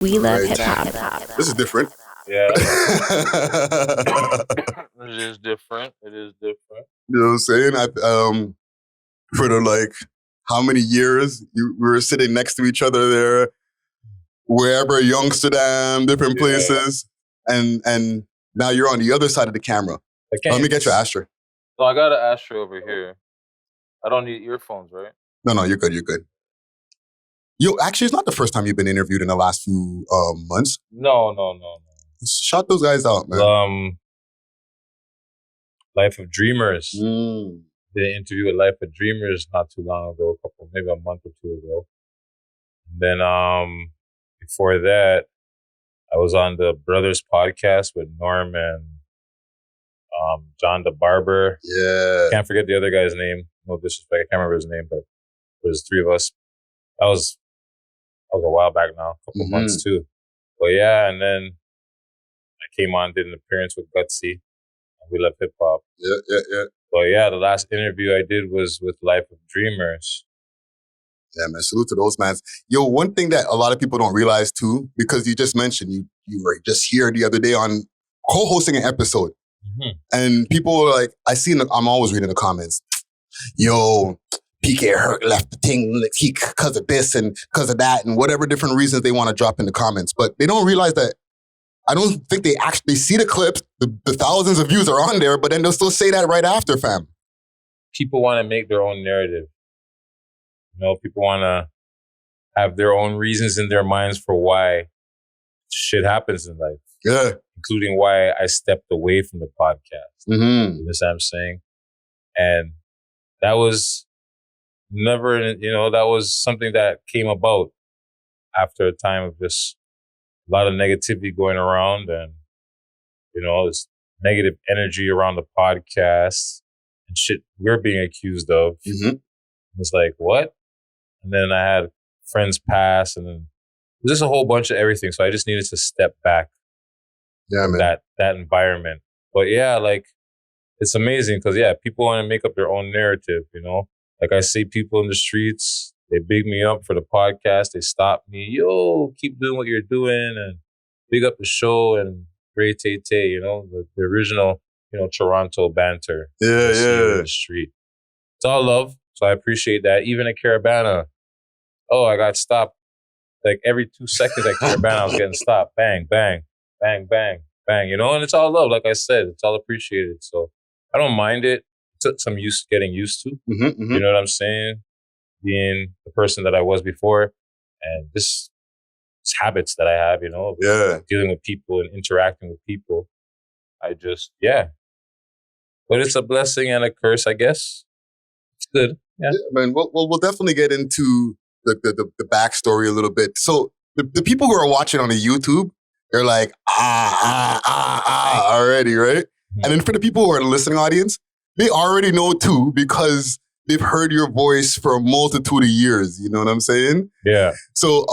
We love hip hop. This is different. Yeah. It is different. You know what I'm saying? For the how many years we were sitting next to each other there, wherever, Youngsterdam, different places, and now you're on the other side of the camera. Let me get your ashtray. No, I got an ashtray over here. I don't need earphones, right? No, you're good. Yo, actually, it's not the first time you've been interviewed in the last few months. No. Shout those guys out, man. Life of Dreamers. Did an interview with Life of Dreamers not too long ago, maybe a month or two ago. And then before that, I was on the Brothers podcast with Norm and John the Barber. Yeah. Can't forget the other guy's name. No disrespect, I can't remember his name, but there's three of us. That was a while back now, a couple months too. But yeah, and then I came on, did an appearance with Gutsy. We love hip hop. Yeah. But yeah, the last interview I did was with Life of Dreamers. Yeah, man. Salute to those mans. Yo, one thing that a lot of people don't realize too, because you just mentioned you were just here the other day on co-hosting an episode. And people were like, I'm always reading the comments. Yo, PK Herc left the thing because of this and because of that and whatever different reasons they want to drop in the comments. But they don't realize that I don't think they actually see the clips. The thousands of views are on there, but then they'll still say that right after, fam. People want to make their own narrative. You know, people want to have their own reasons in their minds for why shit happens in life. Yeah. Including why I stepped away from the podcast. You know what I'm saying? And that was never, that was something that came about after a time of just a lot of negativity going around and, this negative energy around the podcast and shit we're being accused of. It's like, what? And then I had friends pass and then there's just a whole bunch of everything. So I just needed to step back. Yeah, man. That environment. But yeah, it's amazing because, people want to make up their own narrative, Like I see people in the streets, they big me up for the podcast. They stop me. Yo, keep doing what you're doing and big up the show and great tay, the original, Toronto banter. Yeah. In the street. It's all love. So I appreciate that. Even at Caravana, I got stopped. Like every 2 seconds at Caravana, I was getting stopped. Bang, bang, bang, bang, bang, and it's all love. Like I said, it's all appreciated. So I don't mind it. It took some getting used to. You know what I'm saying? Being the person that I was before and this habits that I have, dealing with people and interacting with people. I just, But it's a blessing and a curse, I guess. It's good. Yeah, man. We'll definitely get into the backstory a little bit. So the people who are watching on the YouTube, they're like, already, right? And then for the people who are in the listening audience, they already know too because they've heard your voice for a multitude of years. You know what I'm saying? Yeah. So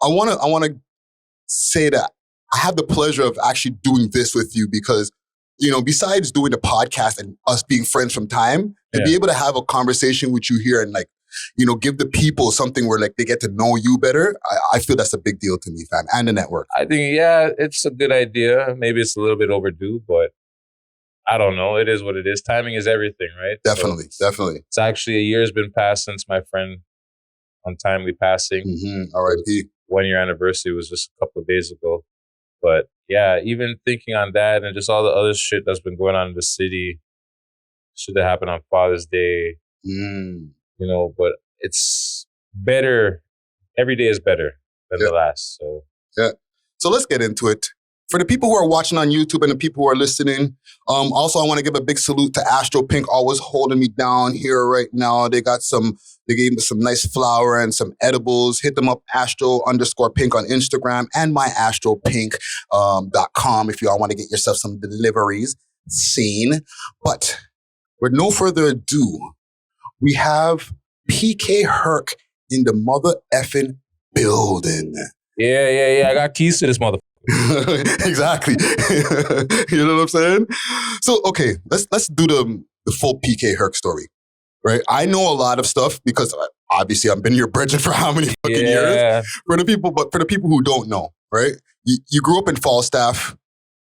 I wanna say that I have the pleasure of actually doing this with you because, besides doing the podcast and us being friends from time, to be able to have a conversation with you here and give the people something where they get to know you better, I feel that's a big deal to me, fam, and the network. I think, it's a good idea. Maybe it's a little bit overdue, but I don't know. It is what it is. Timing is everything, right? Definitely. It's actually a year's been passed since my friend untimely passing. R.I.P. 1 year anniversary was just a couple of days ago. But yeah, even thinking on that and just all the other shit that's been going on in the city, should have happened on Father's Day. But it's better. Every day is better than the last. So So let's get into it. For the people who are watching on YouTube and the people who are listening, also I want to give a big salute to Astro Pink, always holding me down here right now. They gave me some nice flour and some edibles. Hit them up, Astro_Pink on Instagram and myastropink.com if you all want to get yourself some deliveries seen. But with no further ado, we have PK Herc in the mother effing building. Yeah. I got keys to this motherfucker. Exactly. You know what I'm saying? So, okay, let's do the full PK Herc story, right? I know a lot of stuff because obviously I've been your brethren for how many fucking years? For the people who don't know, right? You grew up in Falstaff.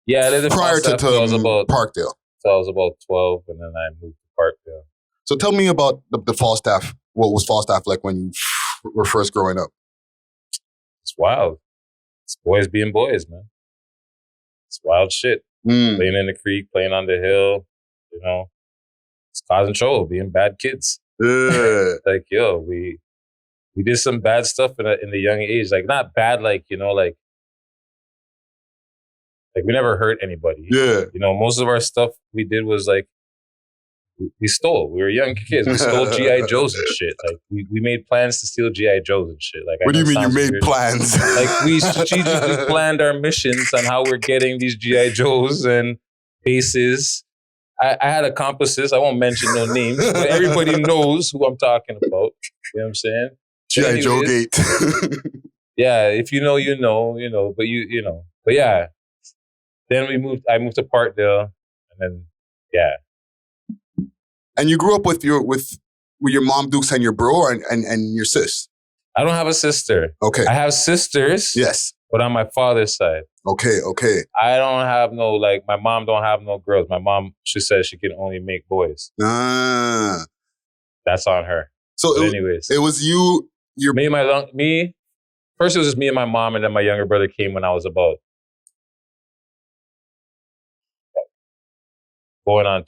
Yeah, I lived in prior Falstaff to till I was about Parkdale. So I was about 12, and then I moved to Parkdale. So tell me about the Falstaff. What was Falstaff like when you were first growing up? It's wild. It's boys being boys, man. It's wild shit. Playing in the creek, playing on the hill, you know. It's causing trouble, being bad kids. Like, yo, we did some bad stuff in the young age. Like, not bad, like, you know, like we never hurt anybody. Yeah. You know, most of our stuff we did was like, we stole. We were young kids. We stole G.I. Joes and shit. Like, we made plans to steal G.I. Joes and shit. Like, what do you mean you made weird. Plans? Like, we strategically planned our missions on how we're getting these G.I. Joes and bases. I had accomplices. I won't mention no names, but everybody knows who I'm talking about. You know what I'm saying? G.I. Joe Gate. Yeah, if you know, you know, but you know. But yeah. Then I moved to Parkdale, and then, yeah. And you grew up with your mom Dukes and your bro and your sis? I don't have a sister. Okay. I have sisters. Yes. But on my father's side. Okay. I don't have no, like, my mom don't have no girls. My mom, she says she can only make boys. Ah. That's on her. So anyways. It was you, first it was just me and my mom, and then my younger brother came when I was about going on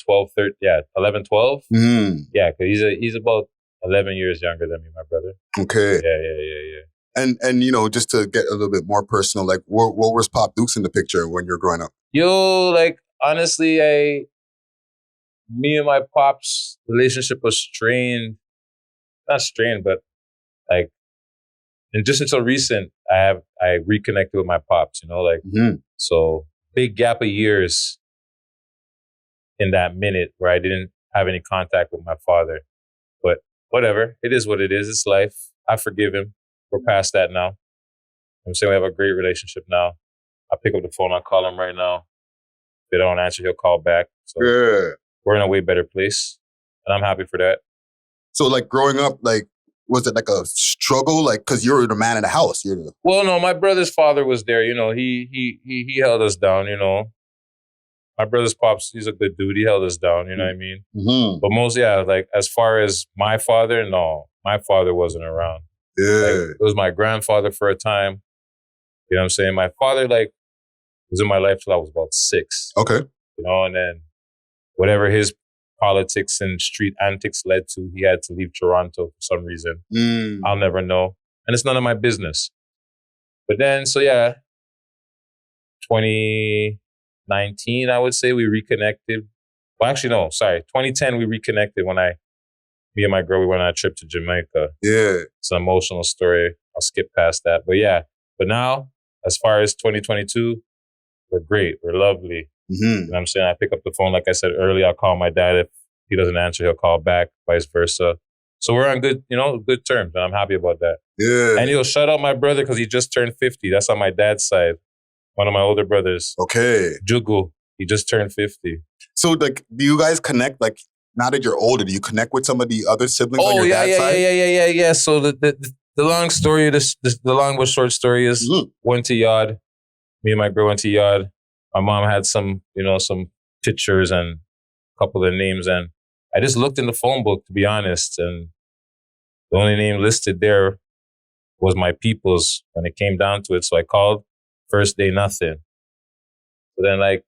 11, 12. Yeah, because he's about 11 years younger than me, my brother. Okay. Yeah. And you know, just to get a little bit more personal, like what was Pop Dukes in the picture when you're growing up? Yo, like, honestly, me and my pop's relationship was strained. Not strained, but like, and just until recent, I reconnected with my pops, you know, like, so big gap of years in that minute where I didn't have any contact with my father. But whatever, it is what it is. It's life. I forgive him. We're past that now. I'm saying we have a great relationship now. I pick up the phone, I call him right now. If they don't answer, he'll call back. So we're in a way better place. And I'm happy for that. So like growing up, like, was it like a struggle? Like, cause you're the man in the house. Well, no, my brother's father was there. You know, he held us down, you know. My brother's pops, he's a good dude. He held us down, you know what I mean? But most, like, as far as my father, no, my father wasn't around. Yeah. Like, it was my grandfather for a time. You know what I'm saying? My father, like, was in my life till I was about 6. Okay. You know, and then whatever his politics and street antics led to, he had to leave Toronto for some reason. I'll never know. And it's none of my business. But then, so yeah, 2019, I would say we reconnected. Well, actually, no, sorry. 2010, we reconnected when me and my girl, we went on a trip to Jamaica. Yeah. It's an emotional story. I'll skip past that. But yeah, but now, as far as 2022, we're great. We're lovely. You know what I'm saying? I pick up the phone, like I said earlier, I'll call my dad. If he doesn't answer, he'll call back, vice versa. So we're on good terms, and I'm happy about that. Yeah. And he'll shout out my brother because he just turned 50. That's on my dad's side. One of my older brothers. Okay. Jugu. He just turned 50. So, like, do you guys connect? Like, now that you're older, do you connect with some of the other siblings on your dad's side? Yeah. So the long story, the long but short story is went to Yard. Me and my girl went to Yard. My mom had some pictures and a couple of names, and I just looked in the phone book, to be honest, and the only name listed there was my people's when it came down to it. So I called. First day, nothing. So then, like,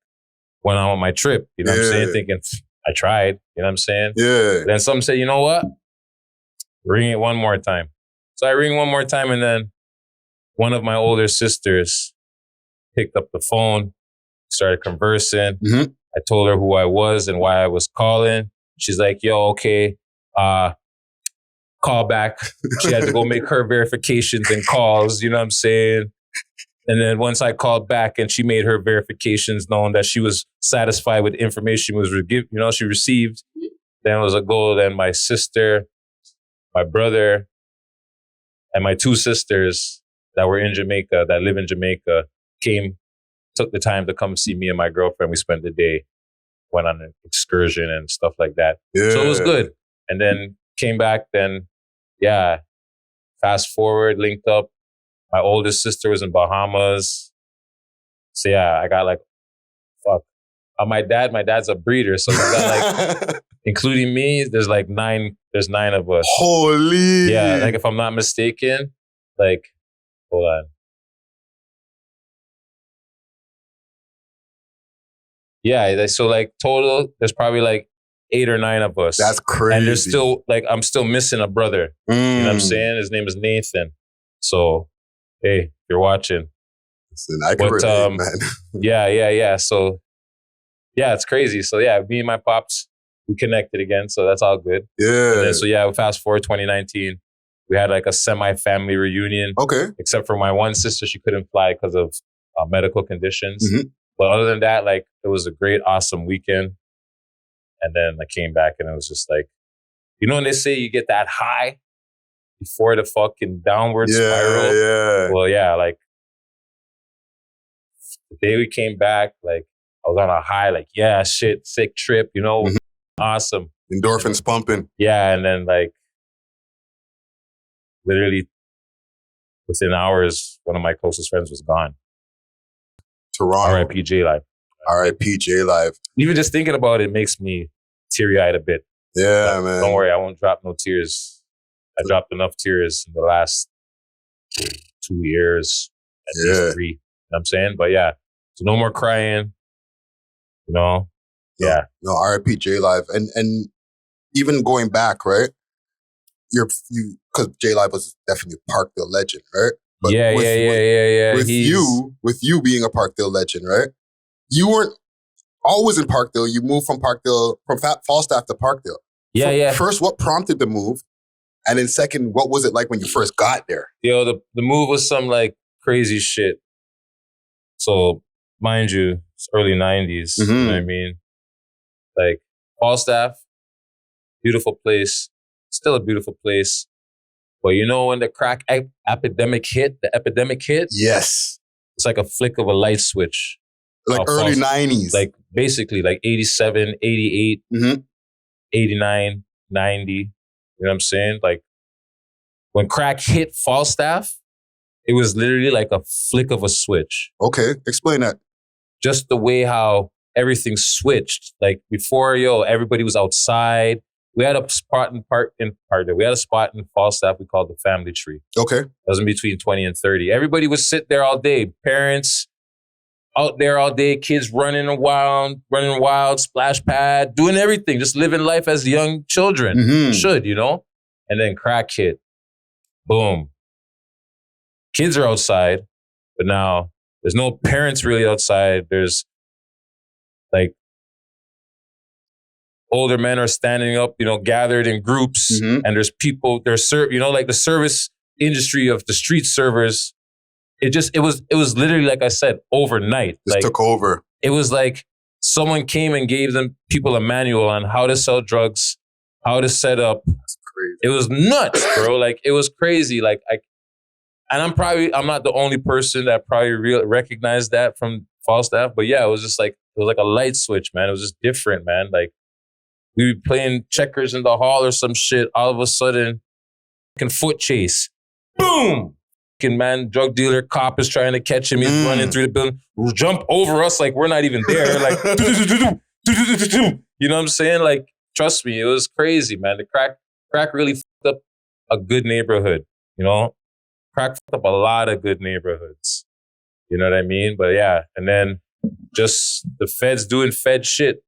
went on with my trip, you know what I'm saying? Thinking, I tried, you know what I'm saying? Yeah. Then some said, you know what? Ring it one more time. So I ring one more time, and then one of my older sisters picked up the phone, started conversing. I told her who I was and why I was calling. She's like, yo, okay, call back. She had to go make her verifications and calls, you know what I'm saying? And then once I called back and she made her verifications known that she was satisfied with information she received, then it was a go. Then my sister, my brother, and my 2 sisters that were in Jamaica, that live in Jamaica, took the time to come see me and my girlfriend. We spent the day, went on an excursion and stuff like that. Yeah. So it was good. And then came back, then, fast forward, linked up. My oldest sister was in Bahamas. So yeah, I got like, fuck. My dad's a breeder. So he's got like, including me, there's 9 of us. Holy. Yeah, like if I'm not mistaken, like, hold on. Yeah, so like total, there's probably like 8 or 9 of us. That's crazy. And there's still like, I'm still missing a brother. You know what I'm saying? His name is Nathan. So, hey, if you're watching. Listen, I can relate, man. Yeah. So, yeah, it's crazy. So yeah, me and my pops, we connected again. So that's all good. Yeah. And then, so yeah, fast forward 2019, we had like a semi-family reunion. Okay. Except for my one sister, she couldn't fly because of medical conditions. Mm-hmm. But other than that, like it was a great, awesome weekend. And then I came back and it was just like, you know, when they say you get that high before the fucking downward spiral. Yeah. Well, yeah, like the day we came back, like I was on a high, like, yeah, shit, sick trip, you know, awesome. Endorphins pumping. Yeah. And then like literally within hours, one of my closest friends was gone. Toronto. R.I.P. J-Live. R.I.P. J-Live. Even just thinking about it makes me teary-eyed a bit. Yeah, man. Don't worry, I won't drop no tears. I dropped enough tears in the last 2 years, at least 3. You know what I'm saying? But yeah, so no more crying. You know? Yeah. No, R.I.P. J-Live. And even going back, right? Because J-Live was definitely a Parkdale legend, right? But yeah. With you being a Parkdale legend, right? You weren't always in Parkdale. You moved from Parkdale, from Falstaff to Parkdale. Yeah. First, what prompted the move? And then second, what was it like when you first got there? Yo, the move was some like crazy shit. So, mind you, it's early 90s. You know what I mean? Like, Falstaff, beautiful place. Still a beautiful place. But you know when the crack epidemic hit? Yes. It's like a flick of a light switch. Like early 90s. Like basically like 87, 88, 89, 90. You know what I'm saying? Like when crack hit Falstaff, it was literally like a flick of a switch. Okay, explain that. Just the way how everything switched. Like before, everybody was outside. We had a spot in Parkdale. We had a spot in Falstaff we called the Family Tree. Okay. It was in between 20 and 30. Everybody would sit there all day. Parents out there all day. Kids running wild, splash pad, doing everything. Just living life as young children should, you know? And then crack hit. Boom. Kids are outside, but now there's no parents really outside. There's like older men are standing up, gathered in groups, and there's people, like the service industry of the street servers. It was literally, like I said, overnight. Just took over. It was like someone came and gave people a manual on how to sell drugs, how to set up. That's crazy. It was nuts, bro. Like it was crazy. Like I'm not the only person that probably recognized that from Falstaff, but yeah, it was like a light switch, man. It was just different, man. Like, we were playing checkers in the hall or some shit. All of a sudden, foot chase. Boom! Man, drug dealer, cop is trying to catch him. He's running through the building. Jump over us like we're not even there. Like, you know what I'm saying? Like, trust me, it was crazy, man. The crack really fucked up a good neighborhood, you know? Crack fucked up a lot of good neighborhoods. You know what I mean? But yeah, and then just the feds doing Fed shit.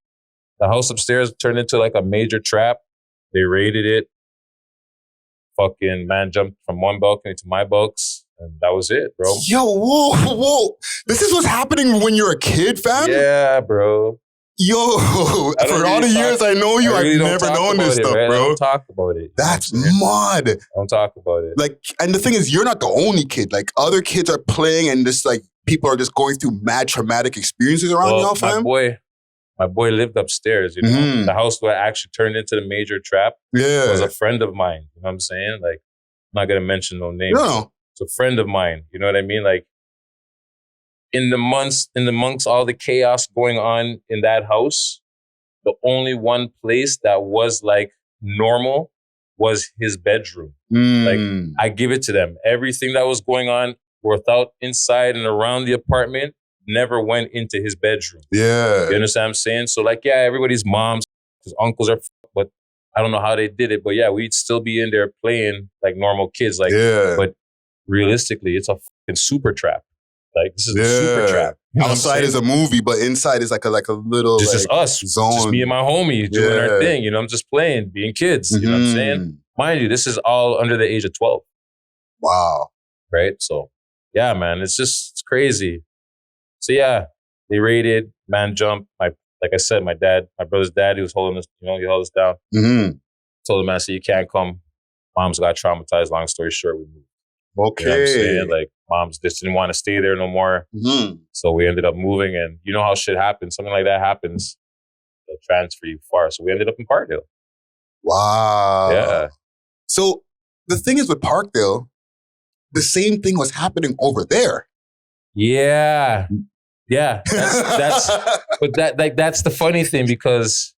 The house upstairs turned into like a major trap. They raided it. Fucking man jumped from one balcony to my bulks. And that was it, bro. Yo, whoa. This is what's happening when you're a kid, fam? Yeah, bro. Yo, for all the years I know you, I've never known this stuff, bro. I don't talk about it. That's mad. I don't talk about it. Like, and the thing is, you're not the only kid. Like, other kids are playing and just like, people are just going through mad traumatic experiences around y'all, fam? My boy lived upstairs, you know. The house that actually turned into the major trap was a friend of mine. You know what I'm saying? Like, I'm not going to mention no names. No. It's a friend of mine. You know what I mean? Like, amongst all the chaos going on in that house, the only one place that was like normal was his bedroom. Like, I give it to them. Everything that was going on without inside and around the apartment, never went into his bedroom. Yeah. You understand what I'm saying? So like, yeah, everybody's moms, his uncles are, but I don't know how they did it. But yeah, we'd still be in there playing like normal kids. Like, but realistically, it's a fucking super trap. Like this is a super trap. You know outside is a movie, but inside is like a little just us, zone. Just me and my homie doing our thing. You know, I'm just playing, being kids. You know what I'm saying? Mind you, this is all under the age of 12. Wow. Right? So yeah, man, it's crazy. So yeah, they raided, man jumped. Like I said, my brother's dad, he was holding us, he held us down. Told him, man, so you can't come. Mom's got traumatized. Long story short, we moved. Okay. You know what I'm saying? Like, moms just didn't want to stay there no more. So we ended up moving, and you know how shit happens. Something like that happens, they'll transfer you far. So we ended up in Parkdale. Wow. Yeah. So the thing is with Parkdale, the same thing was happening over there. Yeah. Yeah. That's the funny thing, because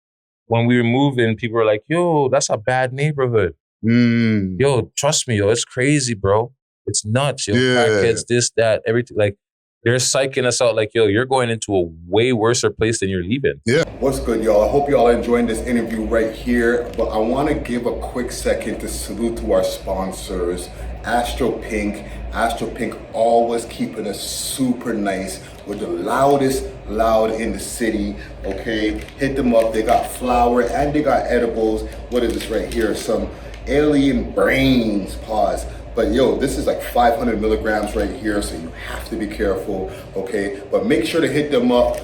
when we were moving, people were like, yo, that's a bad neighborhood. Yo, trust me, yo, it's crazy, bro. It's nuts, yo. Crackheads, this, that, everything. Like, they're psyching us out like, yo, you're going into a way worse place than you're leaving. Yeah. What's good, y'all? I hope y'all are enjoying this interview right here. But I want to give a quick second to salute to our sponsors, Astro Pink. Astro Pink always keeping us super nice. We're the loudest loud in the city, okay? Hit them up. They got flour and they got edibles. What is this right here? Some alien brains, pause. But yo, this is like 500 milligrams right here, so you have to be careful, okay? But make sure to hit them up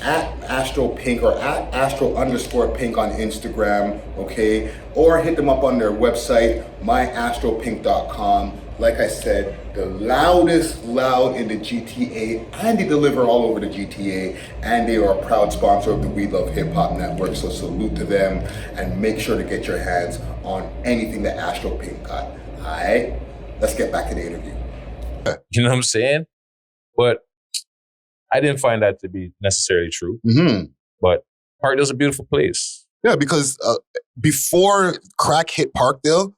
at Astro Pink or at Astro_Pink on Instagram, okay? Or hit them up on their website, myastropink.com. Like I said, the loudest loud in the GTA, and they deliver all over the GTA, and they are a proud sponsor of the We Love Hip Hop Network, so salute to them, and make sure to get your hands on anything that Astro Pink got, all right? Let's get back to the interview. You know what I'm saying? But I didn't find that to be necessarily true. But Parkdale's a beautiful place. Yeah, because before crack hit Parkdale,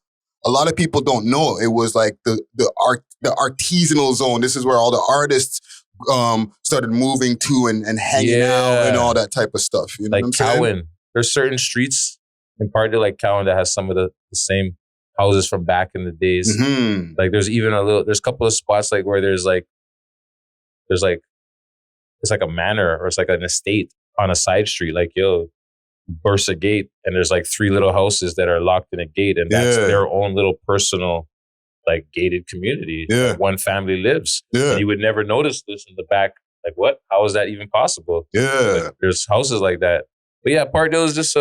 a lot of people don't know it was like the artisanal zone. This is where all the artists started moving to and hanging out and all that type of stuff. You know like what I'm Cowan. saying? There's certain streets in Parkdale like Cowan that has some of the same houses from back in the days. Like there's even there's a couple of spots like where it's like a manor or it's like an estate on a side street. Like, yo, burst a gate and there's like 3 little houses that are locked in a gate, and that's their own little personal like gated community. Like one family lives. And you would never notice this in the back. Like, what? How is that even possible? Like, there's houses like that. But yeah, Parkdale is just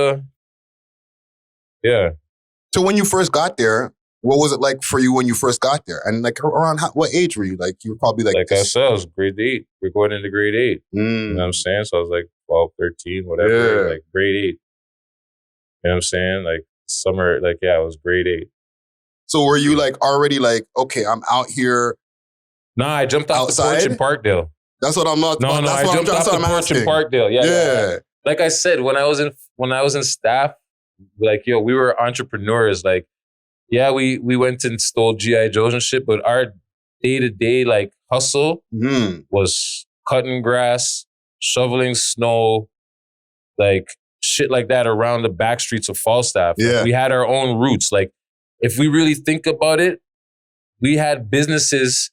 So when you first got there, what was it like for you when you first got there? And like around what age were you? Like you were probably like I said, I was grade 8. We're going into grade 8. You know what I'm saying? So I was like 12, 13, whatever. Like grade 8. You know what I'm saying? Like summer, like I was grade 8. So were you like already like, okay, I'm out here? Nah, I jumped off the porch in Parkdale. That's what I'm not. No, I jumped off the porch in Parkdale. Yeah. Like I said, when I was in staff, like, yo, we were entrepreneurs. Like, yeah, we went and stole G.I. Joes and shit, but our day-to-day like hustle was cutting grass, shoveling snow, like shit like that around the back streets of Falstaff. Like, we had our own roots. Like, if we really think about it, we had businesses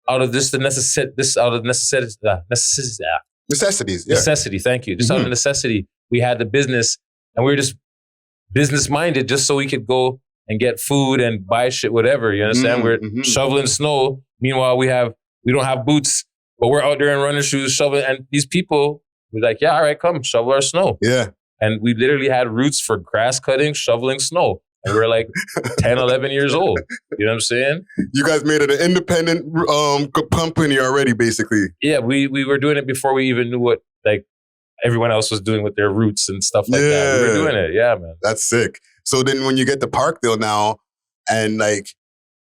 out of necessities. Necessity, thank you. Just out of necessity, we had the business, and we were just business minded, just so we could go and get food and buy shit, whatever. You understand? We're shoveling snow. Meanwhile, we don't have boots, but we're out there in running shoes shoveling. And these people were like, yeah, all right, come shovel our snow. Yeah. And we literally had roots for grass cutting, shoveling snow. And we were like 10, 11 years old. You know what I'm saying? You guys made it an independent company already, basically. Yeah, we were doing it before we even knew what like everyone else was doing with their roots and stuff like that. We were doing it. Yeah, man. That's sick. So then when you get to Parkdale now, and like,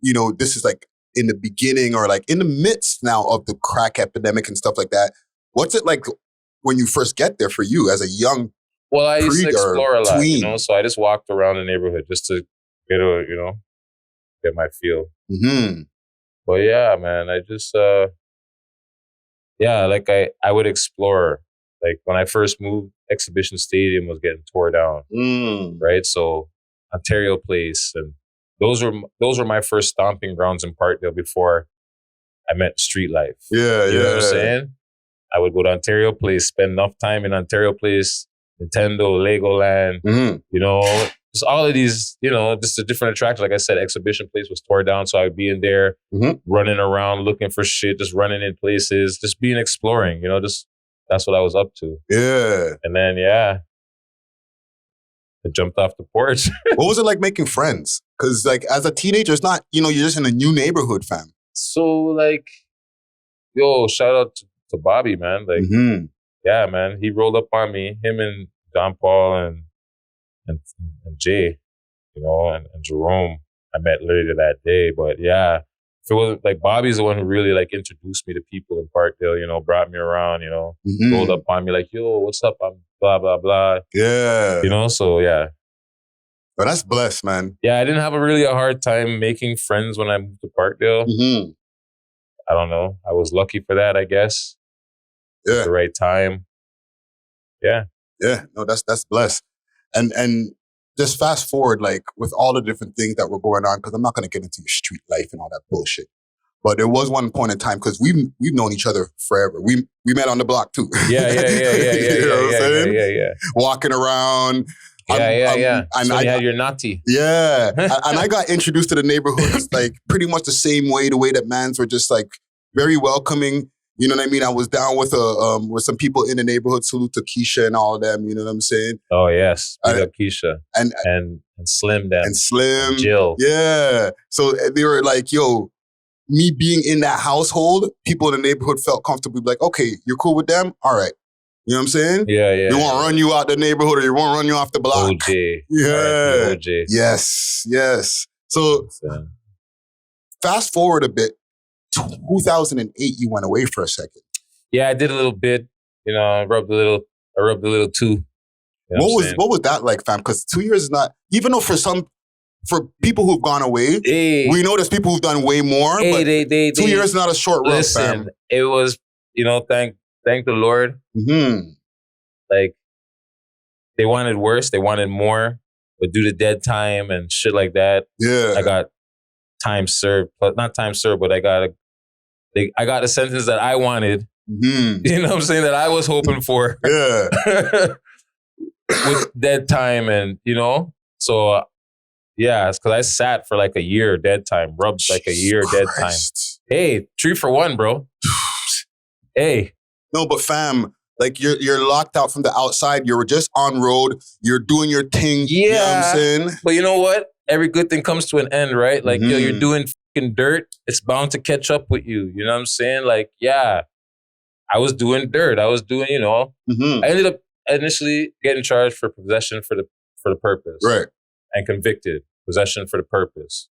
you know, this is like in the beginning or like in the midst now of the crack epidemic and stuff like that, what's it like when you first get there for you as a young Well, I used to explore a lot, you know, so I just walked around the neighborhood just to get my feel. But yeah, man, I just like I would explore. Like when I first moved, Exhibition Stadium was getting tore down, right? So Ontario Place, and those were my first stomping grounds in Parkdale before I met street life. Yeah, you know what I'm saying? I would go to Ontario Place, spend enough time in Ontario Place, Nintendo, Legoland, you know, just all of these, you know, just a different attraction. Like I said, Exhibition Place was tore down, so I'd be in there running around looking for shit, just running in places, just being exploring, you know, just that's what I was up to. Yeah. And then, I jumped off the porch. What was it like making friends? Because like as a teenager, it's not, you know, you're just in a new neighborhood, fam. So like, yo, shout out to Bobby, man. Like, yeah, man, he rolled up on me, him and John Paul and Jay, you know, and Jerome. I met later that day, but yeah, if it wasn't like Bobby's the one who really like introduced me to people in Parkdale, you know, brought me around, you know, rolled up on me like, yo, what's up? I'm blah, blah, blah. Yeah. You know, so yeah. But that's blessed, man. Yeah, I didn't have a hard time making friends when I moved to Parkdale. I don't know. I was lucky for that, I guess. Yeah. At the right time. Yeah. Yeah. No, that's blessed. And just fast forward, like with all the different things that were going on, because I'm not going to get into your street life and all that bullshit. But there was one point in time, because we've known each other forever. We met on the block too. Yeah. You know what I'm saying? Yeah. Walking around. Yeah. And so I you had your naughty. Yeah. And I got introduced to the neighborhood like pretty much the same way, the way that mans were just like very welcoming. You know what I mean? I was down with with some people in the neighborhood. Salute to Keisha and all of them. You know what I'm saying? Oh yes, big up Keisha and Slim them and Slim, and Jill. Yeah. So they were like, "Yo, me being in that household, people in the neighborhood felt comfortable. Like, okay, you're cool with them, all right." You know what I'm saying? Yeah. They won't run you out the neighborhood, or you won't run you off the block. OJ. Yeah. OJ. Yes. So fast forward a bit. 2008, you went away for a second. Yeah, I did a little bit. You know, I rubbed a little too. You know what was that like, fam? Because 2 years is not, even though for people who've gone away, we know there's people who've done way more. But 2 years is not a short run, fam. It was, you know, thank the Lord. Like they wanted worse, they wanted more, but due to dead time and shit like that, I got time served, but not time served, but I got a sentence that I wanted. You know what I'm saying? That I was hoping for. Yeah. With dead time, and you know, so it's because I sat for like a year dead time, rubbed like a year dead time. Hey, 3 for 1, bro. Hey. No, but fam, like you're locked out from the outside. You were just on road. You're doing your thing. Yeah. You know what I'm saying? But you know what? Every good thing comes to an end, right? Like, yo, you're doing fucking dirt. It's bound to catch up with you. You know what I'm saying? Like, yeah, I was doing dirt. I was doing, you know, I ended up initially getting charged for possession for the purpose. Right. And convicted. Possession for the purpose.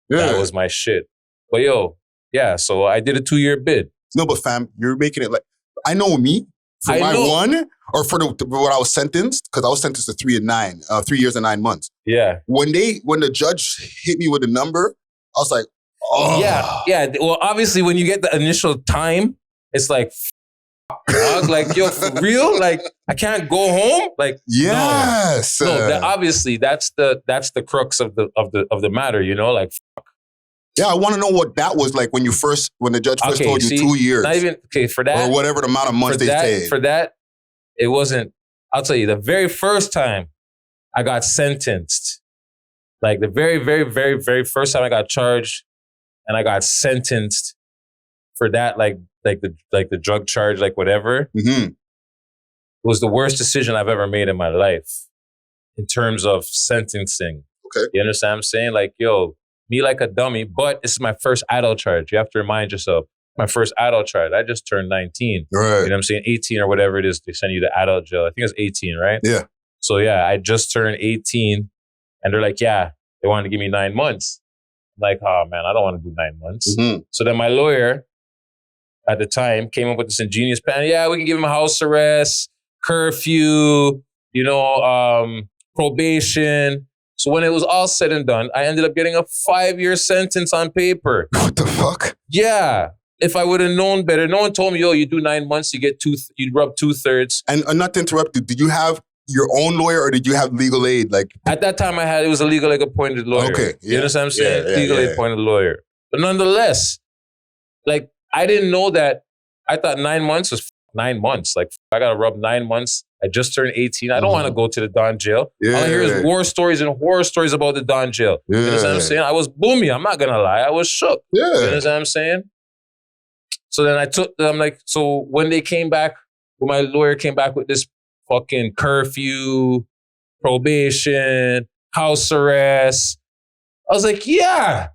Yeah. That was my shit. But yo, yeah, so I did a 2-year bid. No, but fam, you're making it like, I know me. For my one, or for what I was sentenced, because I was sentenced to 3 years and 9 months. Yeah. When the judge hit me with a number, I was like, oh. Yeah. Well, obviously, when you get the initial time, it's like, dog, like, yo, for real? Like, I can't go home? Like, yes. No, obviously, that's the crux of the matter, you know? Like, yeah, I want to know what that was like when the judge first told you 2 years. Not even, for that. Or whatever the amount of months they paid. For that, it wasn't, I'll tell you, the very first time I got sentenced, like the very, very, very, very first time I got charged and I got sentenced for that, like the drug charge, like whatever, it was the worst decision I've ever made in my life in terms of sentencing. Okay. You understand what I'm saying? Like, yo, me like a dummy, but this is my first adult charge. You have to remind yourself, my first adult charge. I just turned 19. Right. You know what I'm saying? 18 or whatever it is, they send you to adult jail. I think it's 18, right? Yeah. So yeah, I just turned 18 and they're like, yeah, they wanted to give me 9 months. I'm like, oh man, I don't want to do 9 months. So then my lawyer at the time came up with this ingenious plan. Yeah, we can give him a house arrest, curfew, you know, probation. So when it was all said and done, I ended up getting a 5-year sentence on paper. What the fuck? Yeah. If I would have known better, no one told me, yo, you do 9 months, you rub 2/3. And not to interrupt you, did you have your own lawyer or did you have legal aid? Like at that time, it was a legal aid appointed lawyer. Okay, you understand what I'm saying? Yeah, legal aid appointed lawyer. But nonetheless, like I didn't know that. I thought 9 months was 9 months. Like I gotta rub 9 months. I just turned 18. I don't want to go to the Don jail. Yeah. All I hear is war stories and horror stories about the Don jail. Yeah. You understand what I'm saying? I was boomy. I'm not gonna lie. I was shook. Yeah. You understand what I'm saying? So then I'm like, so when they came back, when my lawyer came back with this fucking curfew, probation, house arrest, I was like, yeah,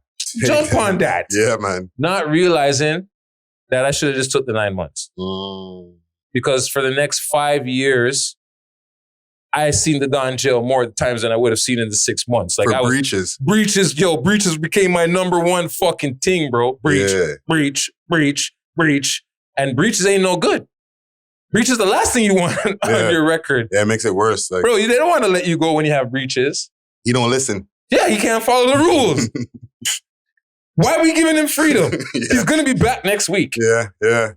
jump on that. Yeah, man. Not realizing that I should have just took the 9 months. Because for the next 5 years, I seen the Don jail more times than I would have seen in the 6 months. Like For breaches. Breaches became my number one fucking thing, bro. Breach. And breaches ain't no good. Breach is the last thing you want on your record. Yeah, it makes it worse. Like, bro, they don't want to let you go when you have breaches. You don't listen. Yeah, he can't follow the rules. Why are we giving him freedom? He's going to be back next week. Yeah.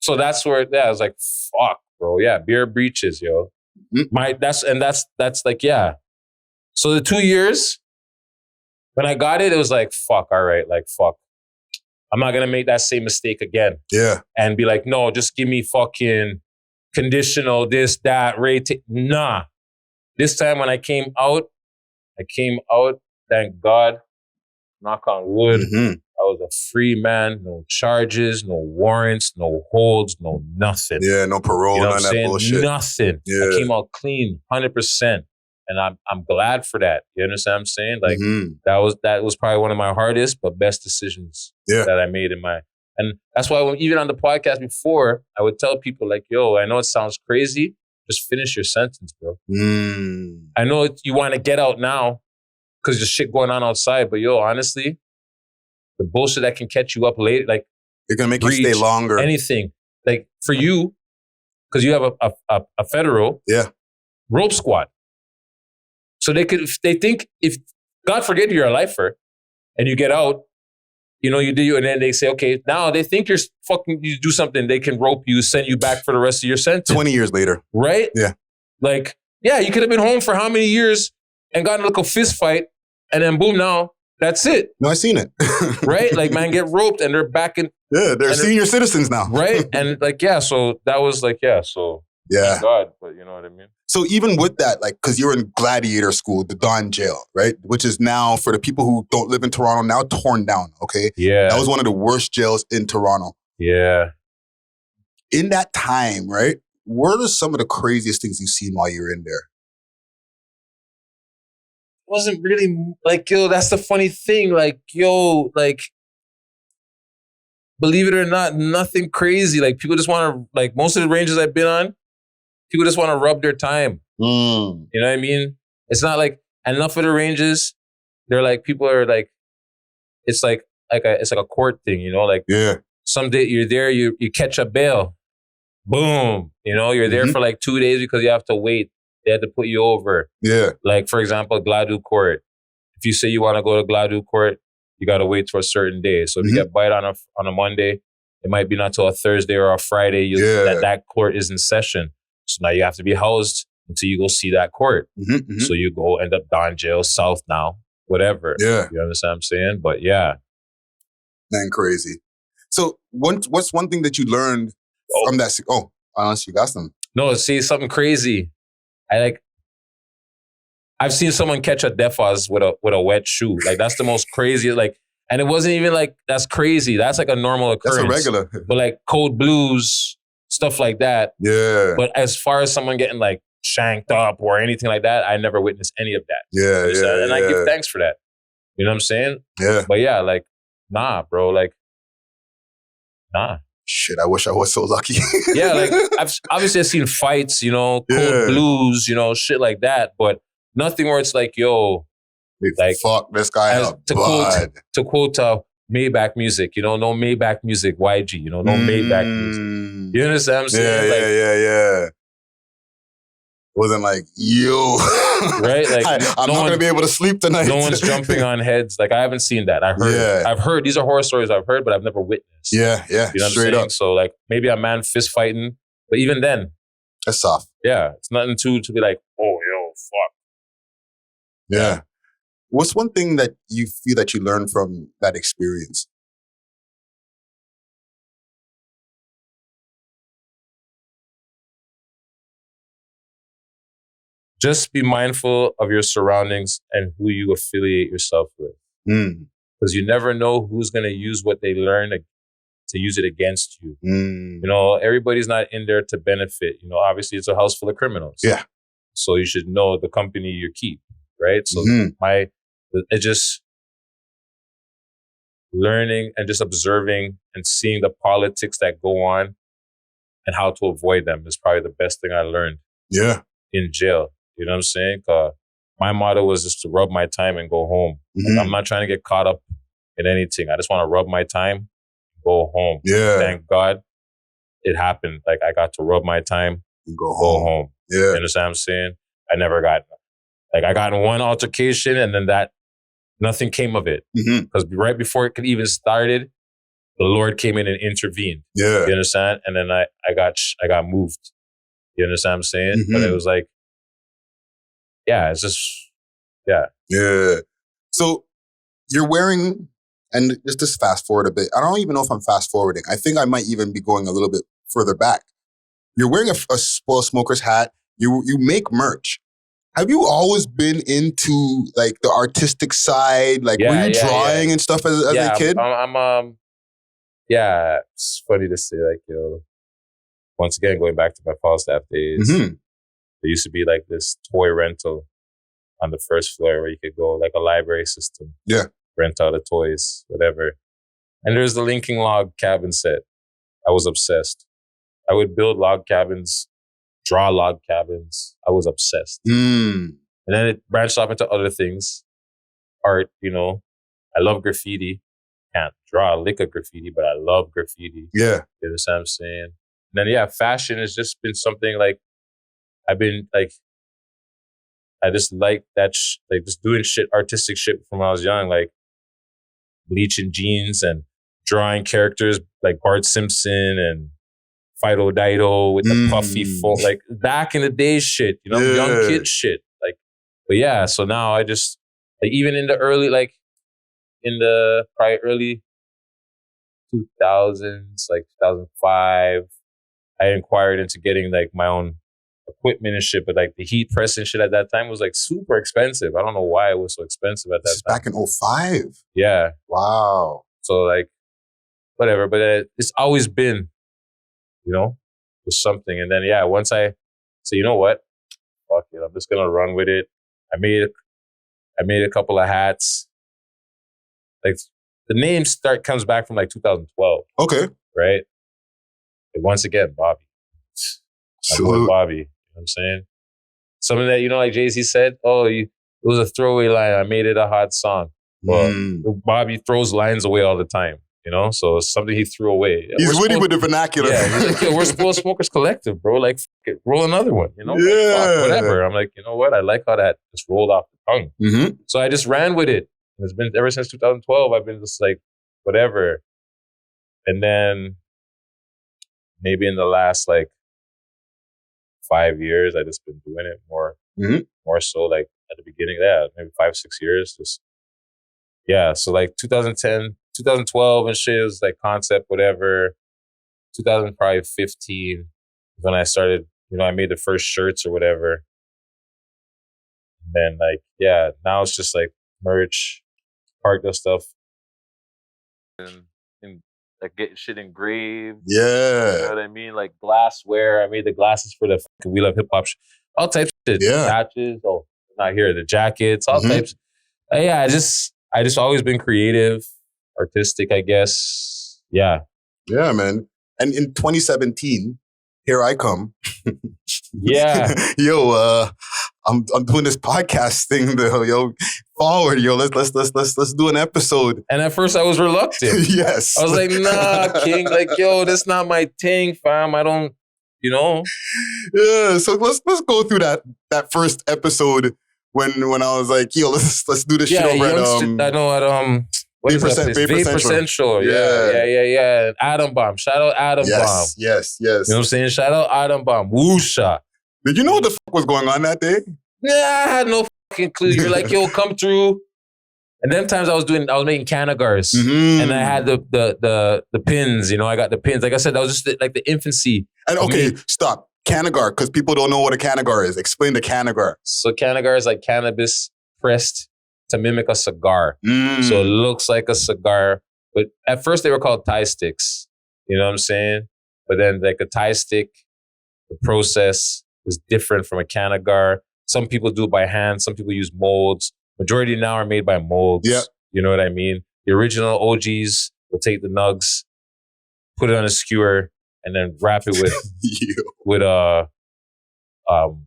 So that's where, I was like, fuck, bro. Yeah, beer breaches, yo. That's like, yeah. So the 2 years, when I got it was like, fuck, all right, like, fuck. I'm not going to make that same mistake again. Yeah. And be like, no, just give me fucking conditional, this, that, rate. Nah. This time when I came out, thank God, knock on wood, I was a free man, no charges, no warrants, no holds, no nothing. Yeah, no parole, you know none of that bullshit. Nothing. Yeah. I came out clean, 100%. And I'm glad for that. You understand what I'm saying? Like that was probably one of my hardest but best decisions that I made and that's why even on the podcast before, I would tell people like, yo, I know it sounds crazy, just finish your sentence, bro. I know you want to get out now because there's shit going on outside, but yo, honestly, the bullshit that can catch you up later, like it's gonna make you stay longer. Anything. Like for you, because you have a federal rope squad. So they think if, God forbid, you're a lifer and you get out, you do, and then they say, okay, now they think you do something, they can rope you, send you back for the rest of your sentence. 20 years later. Right? Yeah. Like, yeah, you could have been home for how many years and gotten a little fist fight, and then boom, now that's it. No, I seen it. Right? Like, man, get roped and they're back in. Yeah, they're senior citizens now. Right? And like, yeah, so that was like, so. Yeah. Thank God, but you know what I mean? So even with that, like, because you're in Gladiator School, the Don Jail, right? Which is now, for the people who don't live in Toronto, now torn down, okay? Yeah. That was one of the worst jails in Toronto. Yeah. In that time, right? What are some of the craziest things you've seen while you were in there? It wasn't really, like, yo, that's the funny thing. Like, yo, like, believe it or not, nothing crazy. Like, people just want to, like, most of the ranges I've been on, people just want to rub their time. You know what I mean? It's not like, enough of the ranges, they're like, people are like, it's like a court thing, like, someday you're there, you catch a bail. Boom. You're there for like 2 days because you have to wait. They have to put you over. Yeah. Like, for example, Gladue Court. If you say you want to go to Gladue Court, you got to wait for a certain day. So if you get bite on a Monday, it might be not till a Thursday or a Friday that court is in session. So now you have to be housed until you go see that court. So you go end up Don jail, South now, whatever. Yeah. You understand what I'm saying? But yeah. Man, crazy. So what's one thing that you learned from that? Oh, honestly, you got some. No, see, something crazy. I've seen someone catch a defaz with a wet shoe. Like, that's the most crazy. Like, and it wasn't even like, that's crazy. That's like a normal occurrence. That's a regular. But like code blues, stuff like that. Yeah. But as far as someone getting like shanked up or anything like that, I never witnessed any of that. Yeah. And I give thanks for that. You know what I'm saying? Yeah. But yeah, like, nah, bro. Like, nah. Shit, I wish I was so lucky. Yeah, like, I've seen fights, code blues, shit like that. But nothing where it's like, yo, like, fuck this guy up. To quote Maybach music, no Maybach music, YG, no Maybach music. You understand what I'm saying? Yeah. wasn't like, yo. Right? Like, I'm not going to be able to sleep tonight. No one's jumping on heads. Like, I haven't seen that. I've heard. These are horror stories I've heard, but I've never witnessed. Yeah. You know what Straight I'm saying? up. So, like, maybe a man fist fighting, but even then. That's soft. Yeah. It's nothing to be like, oh, yo, fuck. Yeah. What's one thing that you feel that you learned from that experience? Just be mindful of your surroundings and who you affiliate yourself with. Because you never know who's going to use what they learn to use it against you. You know, everybody's not in there to benefit. You know, obviously it's a house full of criminals. Yeah. So you should know the company you keep, right? So it's just learning and just observing and seeing the politics that go on and how to avoid them is probably the best thing I learned. Yeah. In jail. You know what I'm saying? My motto was just to rub my time and go home. Like, I'm not trying to get caught up in anything. I just want to rub my time, go home. Yeah. Thank God it happened. Like, I got to rub my time and go home. Yeah. You understand what I'm saying? I never got, like, I got in one altercation and then nothing came of it. Because right before it could even started, the Lord came in and intervened. Yeah. You understand? And then I got moved. You understand what I'm saying? But it was like, yeah, it's just, yeah. Yeah. So you're wearing, and just fast forward a bit. I don't even know if I'm fast forwarding. I think I might even be going a little bit further back. You're wearing a Spoil Smokers hat. You make merch. Have you always been into like the artistic side? Like were you drawing and stuff as a kid? Yeah, it's funny to say, like, yo, once again, going back to my Falstaff days, there used to be like this toy rental on the first floor where you could go, like a library system. Yeah. Rent out the toys, whatever. And there's the linking log cabin set. I was obsessed. I would build log cabins, draw log cabins. I was obsessed. And then it branched off into other things. Art, you know. I love graffiti. Can't draw a lick of graffiti, but I love graffiti. Yeah. You understand what I'm saying? And then, fashion has just been something like, I've been like, I just like that, like just doing artistic shit from when I was young, like bleaching jeans and drawing characters like Bart Simpson and Fido Dido with the puffy phone, like back in the day shit, you know, young kid shit. Like, but yeah, so now I just, like even in the early, like in the probably early 2000s, like 2005, I inquired into getting like my own equipment and shit, but like the heat press and shit at that time was like super expensive. I don't know why it was so expensive at that time. Back in 2005. Yeah. Wow. So like, whatever, but it's always been, you know, with something. And then, once I say, you know what? Fuck it. I'm just going to run with it. I made a couple of hats. Like the name comes back from like 2012. Okay. Right? And once again, Bobby. I'm with Bobby. You know what I'm saying? Something that, you know, like Jay-Z said, it was a throwaway line. I made it a hot song. Well, Bobby throws lines away all the time, you know? So it's something he threw away. He's witty with the vernacular. Yeah, he's like, yo, we're Spoil Smokers Collective, bro. Like, roll another one, you know? Yeah. Like, whatever. I'm like, you know what? I like how that just rolled off the tongue. So I just ran with it. And it's been, ever since 2012, I've been just like, whatever. And then maybe in the last, like, 5 years, I just been doing it more so like at the beginning, maybe 5-6 years, just so like 2010, 2012 and shit was like concept, whatever. 2015 when I started, you know, I made the first shirts or whatever. And then like, now it's just like merch, Parkdale stuff, and like getting shit engraved. Yeah. You know what I mean? Like glassware. I made the glasses for the We Love Hip Hop. All types of shit. Yeah. Patches. Oh, not here. The jackets. All types. I just always been creative, artistic, I guess. Yeah. Yeah, man. And in 2017, here I come. Yeah. Yo, I'm doing this podcast thing though. Yo, forward, yo, let's do an episode. And at first I was reluctant. Yes. I was like, nah, King, like, yo, that's not my thing, fam. I don't, you know. Yeah, so let's go through that first episode when I was like, yo, let's do this shit over at I know at what is that place? Vapor Central. Yeah. Atom Bomb. Shout out Atom Bomb. Yes. You know what I'm saying? Shout out Atom Bomb. Woosha. Did you know what the fuck was going on that day? Yeah, I had no fucking clue. You're like, yo, come through. And then times I was making canagars, and I had the pins. You know, I got the pins. Like I said, that was just like the infancy. And okay, stop. Canagar, because people don't know what a canagar is. Explain the canagar. So canagar is like cannabis pressed to mimic a cigar. So it looks like a cigar. But at first they were called Thai sticks. You know what I'm saying? But then like a Thai stick, the process is different from a canagar. Some people do it by hand. Some people use molds. Majority now are made by molds. Yeah. You know what I mean? The original OGs will take the nugs, put it on a skewer, and then wrap it with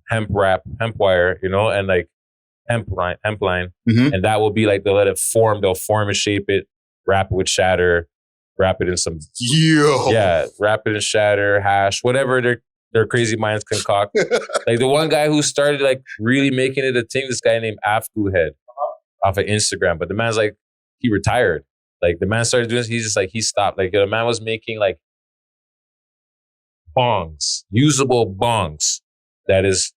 hemp wire, you know, and like hemp line, and that will be like they'll let it form. They'll form and shape it, wrap it with shatter, wrap it in some wrap it in shatter, hash, whatever their crazy minds concoct. Like the one guy who started like really making it a thing, this guy named Afgu Head off of Instagram, but the man's like he retired. Like the man started doing this, he's just like he stopped. Like the man was making like bongs, usable bongs. That is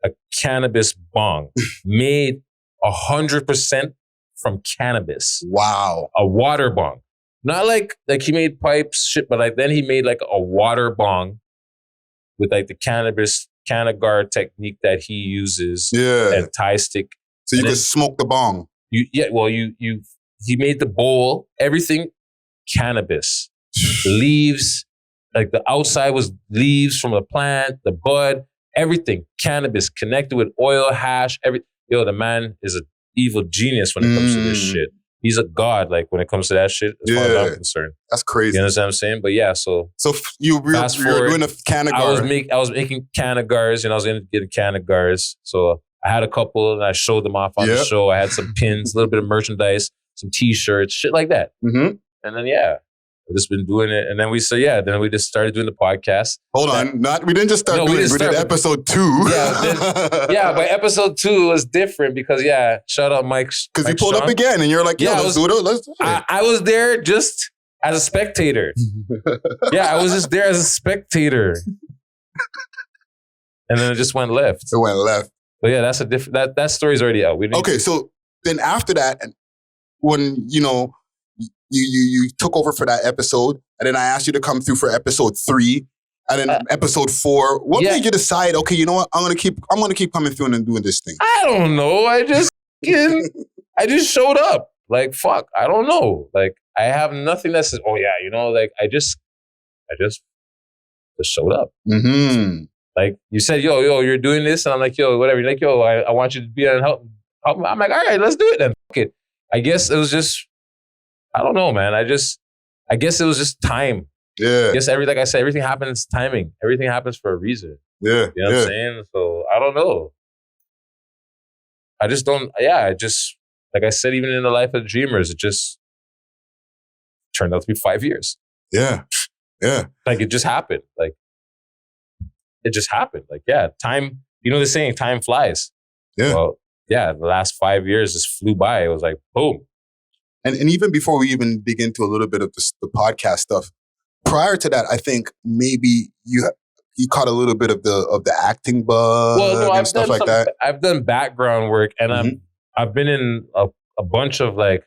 a cannabis bong made 100% from cannabis. Wow. A water bong. Not like he made pipes, shit, but like then he made like a water bong with like the canagar technique that he uses. Yeah. And Thai stick. So you can smoke the bong. He made the bowl, everything cannabis. Leaves, like the outside was leaves from the plant, the bud, everything cannabis connected with oil, hash, the man is an evil genius when it comes to this shit. He's a god, like when it comes to that shit, as far as I'm concerned. That's crazy. You understand what I'm saying? But yeah, so you were doing a canagar. I was making canagars, and I was getting canagars. So I had a couple, and I showed them off on the show. I had some pins, a little bit of merchandise, some T-shirts, shit like that. And then I've just been doing it. And then we just started doing the podcast. Hold on. We didn't just start doing it. We did episode 2. By episode 2 was different because, shout out Mike. Because you pulled up again and you're like, let's do it. Let's do it. I was there just as a spectator. I was just there as a spectator. And then it just went left. It went left. But that's a different, that story's already out. Okay, so then after that, when, you took over for that episode, and then I asked you to come through for episode 3, and then episode 4. What made you decide? Okay, you know what? I'm gonna keep coming through and doing this thing. I don't know. I just showed up. Like fuck. I don't know. Like I have nothing that says, oh yeah, like I just showed up. Like you said, yo, you're doing this, and I'm like, yo, whatever. You're like, yo, I want you to be on help. I'm like, all right, let's do it then. Fuck it. I guess it was just. I don't know, man. I guess it was just time. Yeah. I guess like I said, everything happens timing. Everything happens for a reason. Yeah. You know what I'm saying? So I don't know. I just don't. Yeah. Like I said, even in the life of dreamers, it just turned out to be 5 years. Yeah. Yeah. Like it just happened. Like it just happened. Like time. You know the saying, time flies. Yeah. Well, the last 5 years just flew by. It was like boom. And even before we even dig into a little bit of the podcast stuff, prior to that, I think maybe you caught a little bit of the acting bug and stuff like that. I've done background work, and I've been in a bunch of like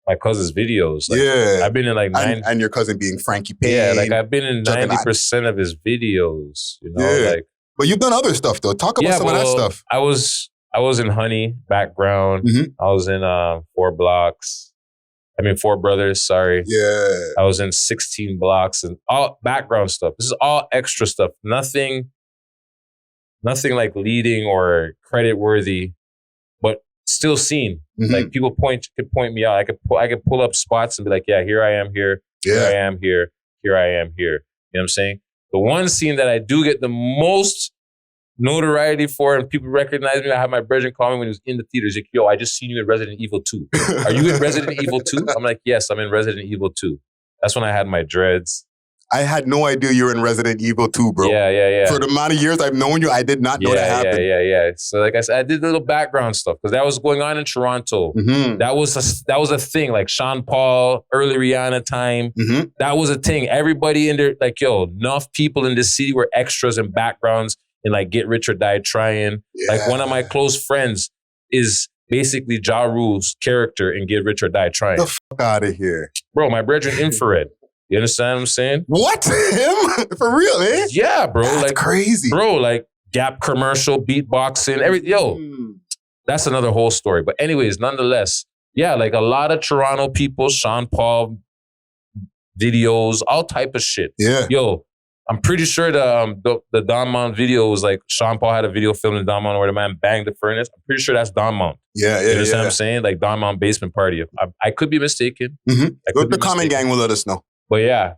my cousin's videos. Like, I've been in like and your cousin being Frankie Payne. Yeah, like I've been in 90% of his videos. Like. But you've done other stuff though. Talk about some of that stuff. I was in Honey background. I was in 4 Brothers, sorry. Yeah. I was in 16 Blocks and all background stuff. This is all extra stuff. Nothing like leading or credit worthy, but still seen. Like people could point me out. I could pull up spots and be like, yeah, here I am here. Here I am here. Here I am here. You know what I'm saying? The one scene that I do get the most notoriety for and people recognize me. I have my brother call me when he was in the theaters. Like, yo, I just seen you in Resident Evil 2. Are you in Resident Evil 2? I'm like, yes, I'm in Resident Evil 2. That's when I had my dreads. I had no idea you were in Resident Evil 2, bro. Yeah. For the amount of years I've known you, I did not know that happened. Yeah. So like I said, I did a little background stuff because that was going on in Toronto. Mm-hmm. That was a thing. Like Sean Paul, early Rihanna time. Mm-hmm. That was a thing. Everybody in there, like, enough people in this city were extras and backgrounds in like Get Rich or Die Trying. Yeah. Like one of my close friends is basically Ja Rule's character in Get Rich or Die Trying. Get the fuck out of here. Bro, my brethren Infrared. You understand what I'm saying? What? Him? For real, eh? Yeah, bro. That's like crazy. Bro, like Gap commercial, beatboxing, that's another whole story. But anyways, nonetheless, yeah, like a lot of Toronto people, Sean Paul videos, all type of shit. Yeah. I'm pretty sure the Don Mount video was like Sean Paul had a video filmed in Don Mount where the man banged the furnace. I'm pretty sure that's Don Mount. Yeah. You understand what I'm saying? Like Don Mount basement party. I could be mistaken. Mm-hmm. The comment gang will let us know. But yeah.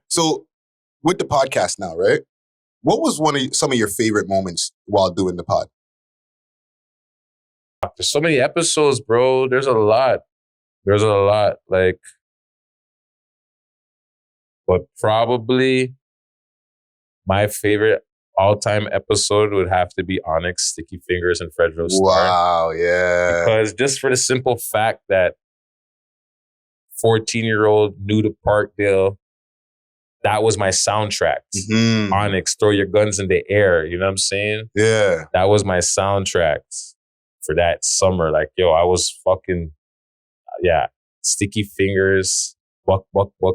So with the podcast now, right? What was some of your favorite moments while doing the pod? There's so many episodes, bro. There's a lot. Like, but probably my favorite all-time episode would have to be Onyx, Sticky Fingers, and Fredro's Star. Wow, yeah. Because just for the simple fact that 14-year-old new to Parkdale, that was my soundtrack. Mm-hmm. Onyx, Throw Your Guns in the Air. You know what I'm saying? Yeah. That was my soundtrack for that summer. Like, I was fucking, Sticky Fingers, buck,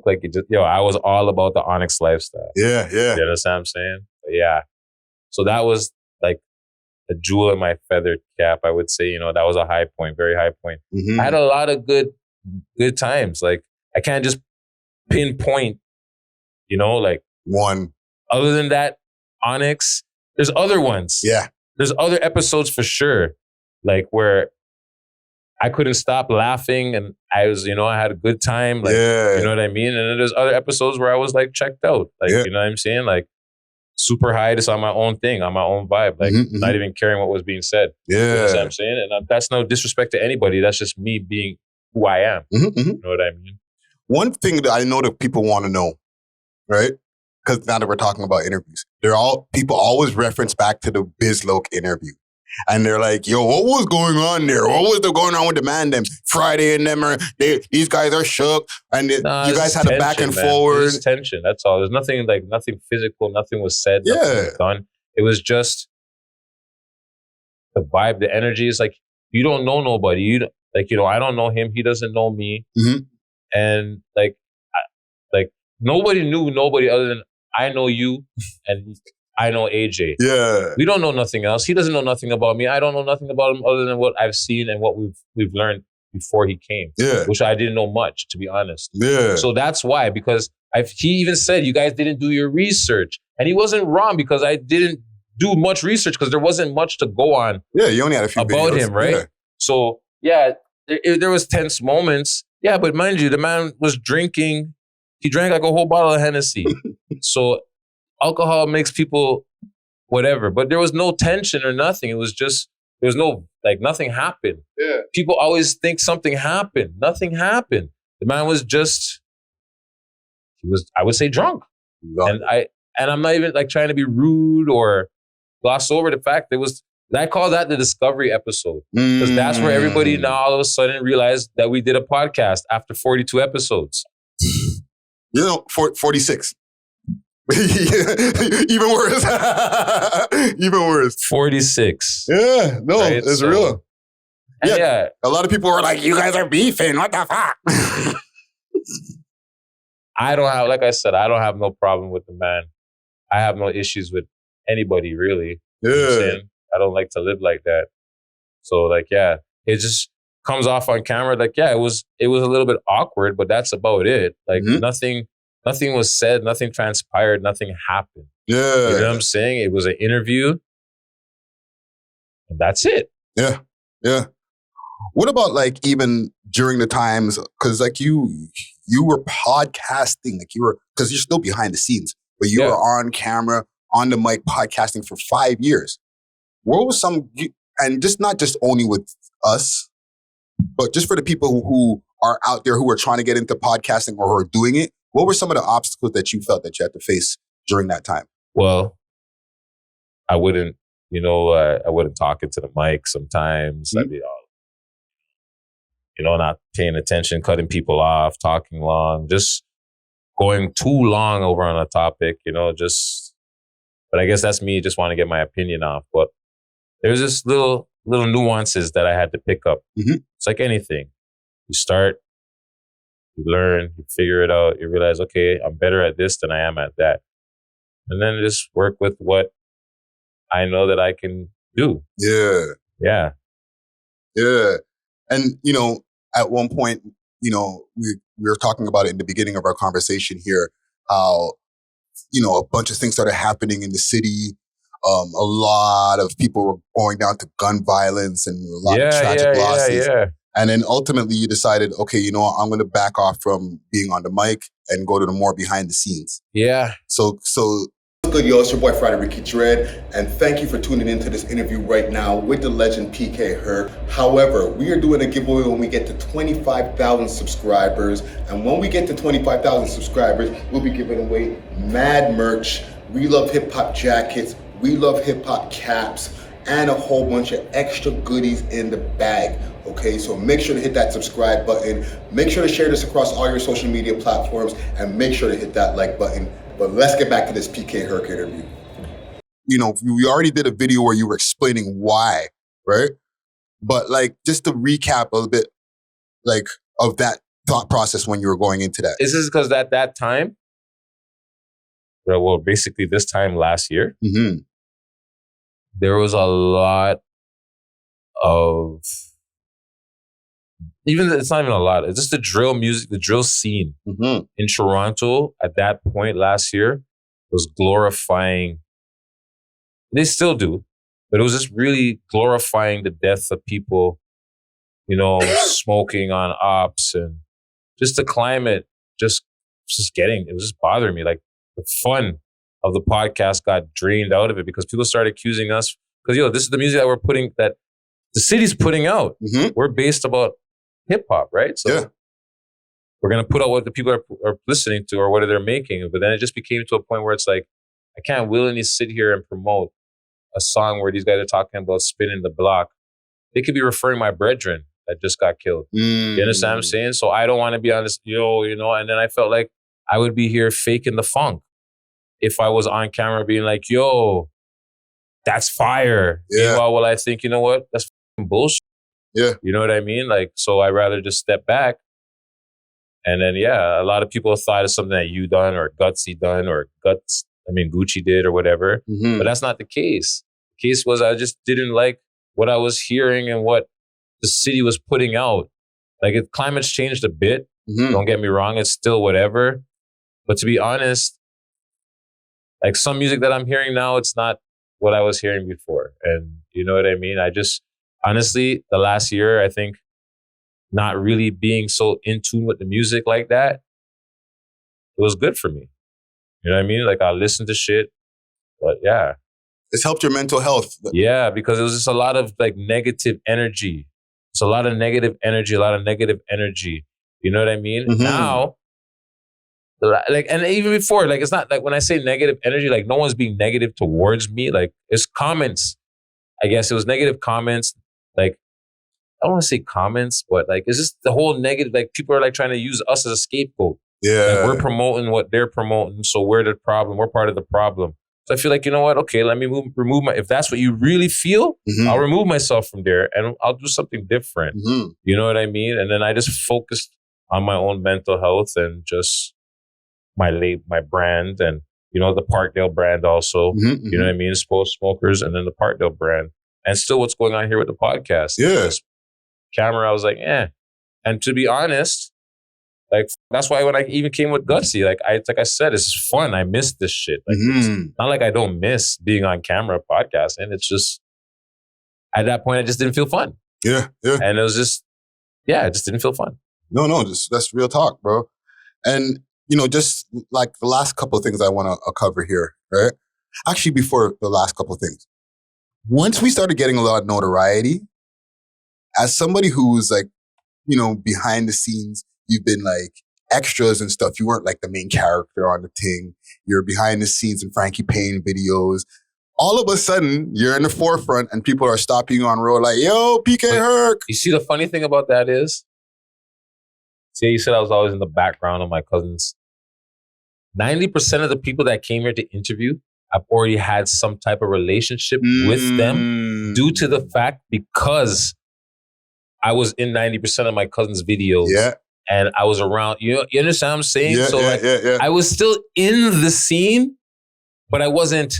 like it just, I was all about the Onyx lifestyle. Yeah. You understand what I'm saying? But yeah. So that was like a jewel in my feathered cap, I would say. That was a high point, very high point. Mm-hmm. I had a lot of good times. Like, I can't just pinpoint, like one. Other than that, Onyx, there's other ones. Yeah. There's other episodes for sure, like where I couldn't stop laughing and I was, I had a good time. Like, you know what I mean? And then there's other episodes where I was like checked out. Like, you know what I'm saying? Like super high, just on my own thing, on my own vibe. Like not even caring what was being said. Yeah. You know what I'm saying? And that's no disrespect to anybody. That's just me being who I am. You know what I mean? One thing that I know that people want to know, right? Because now that we're talking about interviews, people always reference back to the Bizz Loc interview. And they're like, yo, what was going on there? What was going on with the man? Them Friday and them these guys are shook. And you guys had a back and forward. There's tension. That's all. There's nothing physical. Nothing was said. Nothing was done. It was just the vibe, the energy. Is like, you don't know nobody. I don't know him. He doesn't know me. Mm-hmm. And nobody knew nobody other than I know you and I know AJ. Yeah. We don't know nothing else. He doesn't know nothing about me. I don't know nothing about him other than what I've seen and what we've learned before he came. Yeah. Which I didn't know much, to be honest. Yeah. So that's why, because he even said you guys didn't do your research. And he wasn't wrong because I didn't do much research because there wasn't much to go on. Yeah, you only had a few about videos. Him, right? Yeah. So there was tense moments. Yeah, but mind you, the man was drinking. He drank like a whole bottle of Hennessy. So alcohol makes people whatever, but there was no tension or nothing. It was just, there was no, nothing happened. Yeah. People always think something happened. Nothing happened. The man was just, I would say drunk. And I'm not even trying to be rude or gloss over the fact I call that the discovery episode. Because that's where everybody now all of a sudden realized that we did a podcast after 42 episodes. 46. Even worse. Even worse. 46. Yeah, no, right? It's real. Yeah. A lot of people were like, you guys are beefing. What the fuck? I don't have, like I said, I don't have no problem with the man. I have no issues with anybody, really. Yeah. You know what I'm saying? I don't like to live like that. So, it just comes off on camera. It was a little bit awkward, but that's about it. Nothing was said, nothing transpired, nothing happened. Yeah. You know what I'm saying? It was an interview. And that's it. Yeah. Yeah. What about even during the times, because you were podcasting, because you're still behind the scenes, but you were on camera, on the mic, podcasting for 5 years. What was and just not just only with us, but just for the people who are out there who are trying to get into podcasting or who are doing it, What were some of the obstacles that you felt that you had to face during that time? Well, I wouldn't talk into the mic sometimes. I'd be not paying attention, cutting people off, talking long, just going too long over on a topic, but I guess that's me just want to get my opinion off. But there's just little nuances that I had to pick up. Mm-hmm. It's like anything. You start, you learn, you figure it out, you realize, okay, I'm better at this than I am at that. And then just work with what I know that I can do. Yeah. Yeah. Yeah. And, at one point, we were talking about it in the beginning of our conversation here, how, a bunch of things started happening in the city. A lot of people were going down to gun violence and a lot of tragic losses. Yeah. And then ultimately you decided, okay, I'm going to back off from being on the mic and go to the more behind the scenes. Yeah. So good, yo. It's your boy Friday Dred, and thank you for tuning into this interview right now with the legend PK Herc. However, we are doing a giveaway when we get to 25,000 subscribers, and when we get to 25,000 subscribers, we'll be giving away mad merch. We love hip hop jackets, we love hip hop caps, and a whole bunch of extra goodies in the bag. Okay, so make sure to hit that subscribe button. Make sure to share this across all your social media platforms, and make sure to hit that like button. But let's get back to this PK Herc interview. We already did a video where you were explaining why, right? But just to recap a little bit, of that thought process when you were going into that. Is this because at that time, well, basically this time last year, mm-hmm. there was a lot of, it's not even a lot, it's just the drill music, the drill scene mm-hmm. in Toronto at that point last year was glorifying, they still do, but it was just really glorifying the death of people, smoking on ops, and just the climate it was just bothering me. Like the fun of the podcast got drained out of it because people started accusing us, because this is the music that the city's putting out. Mm-hmm. We're based about hip hop, right? So we're going to put out what the people are listening to or what they're making. But then it just became to a point where it's like, I can't willingly sit here and promote a song where these guys are talking about spinning the block. They could be referring my brethren that just got killed. You understand what I'm saying? So I don't want to be on this, and then I felt like I would be here faking the funk if I was on camera being like, yo, that's fire. Yeah. Meanwhile, I think, that's bullshit. Yeah. You know what I mean? So I'd rather just step back. And then, a lot of people thought it's something that you done or Gutsy done or Gucci did or whatever. Mm-hmm. But that's not the case. The case was I just didn't like what I was hearing and what the city was putting out. Climate's changed a bit. Mm-hmm. Don't get me wrong. It's still whatever. But to be honest, some music that I'm hearing now, it's not what I was hearing before. And you know what I mean? Honestly, the last year, I think not really being so in tune with the music like that, it was good for me. You know what I mean? I listened to shit, but yeah. It's helped your mental health. Yeah, because it was just a lot of negative energy. It's a lot of negative energy, You know what I mean? Mm-hmm. Now, and even before, it's not when I say negative energy, no one's being negative towards me. It's comments. I guess it was negative comments. I don't want to say comments, but it's just the whole negative. People are trying to use us as a scapegoat. Yeah, we're promoting what they're promoting, so we're the problem. We're part of the problem. So I feel like, you know what? Okay, let me remove my. If that's what you really feel, mm-hmm. I'll remove myself from there and I'll do something different. Mm-hmm. You know what I mean? And then I just focused on my own mental health and just my brand and the Parkdale brand also. Mm-hmm. You know what I mean? Exposed Smokers and then the Parkdale brand. And still what's going on here with the podcast. Yeah. Camera, I was like, eh. And to be honest, that's why when I even came with Gutsy, like I said, it's fun. I miss this shit. It's not like I don't miss being on camera podcasting. It's just, at that point, it just didn't feel fun. Yeah. And it was just, it just didn't feel fun. No, that's real talk, bro. And, just the last couple of things I want to cover here, right? Actually, before the last couple of things. Once we started getting a lot of notoriety, as somebody who's behind the scenes, you've been extras and stuff. You weren't like the main character on the thing. You're behind the scenes in Frankie Payne videos. All of a sudden, you're in the forefront and people are stopping you on road like, yo, PK Herc. You see, the funny thing about that is, see, you said I was always in the background of my cousins. 90% of the people that came here to interview, I've already had some type of relationship with them due to the fact because I was in 90% of my cousins' videos. Yeah. And I was around, you understand what I'm saying? Yeah, so yeah. I was still in the scene, but I wasn't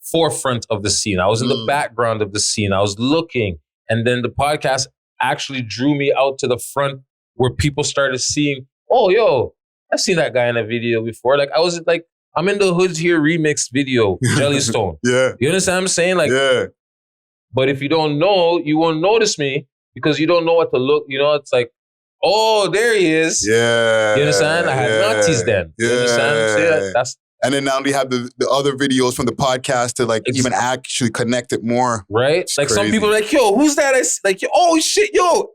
forefront of the scene. I was in the background of the scene. I was looking. And then the podcast actually drew me out to the front where people started seeing, oh, yo, I've seen that guy in a video before. Like, I was like, I'm in the Hoods Here remix video, Jellystone. Yeah. You understand what I'm saying? Like, yeah. But if you don't know, you won't notice me because you don't know what to look. You know, it's like, oh, there he is. Yeah. You understand? I had Nazis then. Yeah. You understand what I'm saying? That's And then now we have the other videos from the podcast to like even actually connect it more. Right? It's like crazy. some people are like, yo, who's that? Like, oh shit, yo.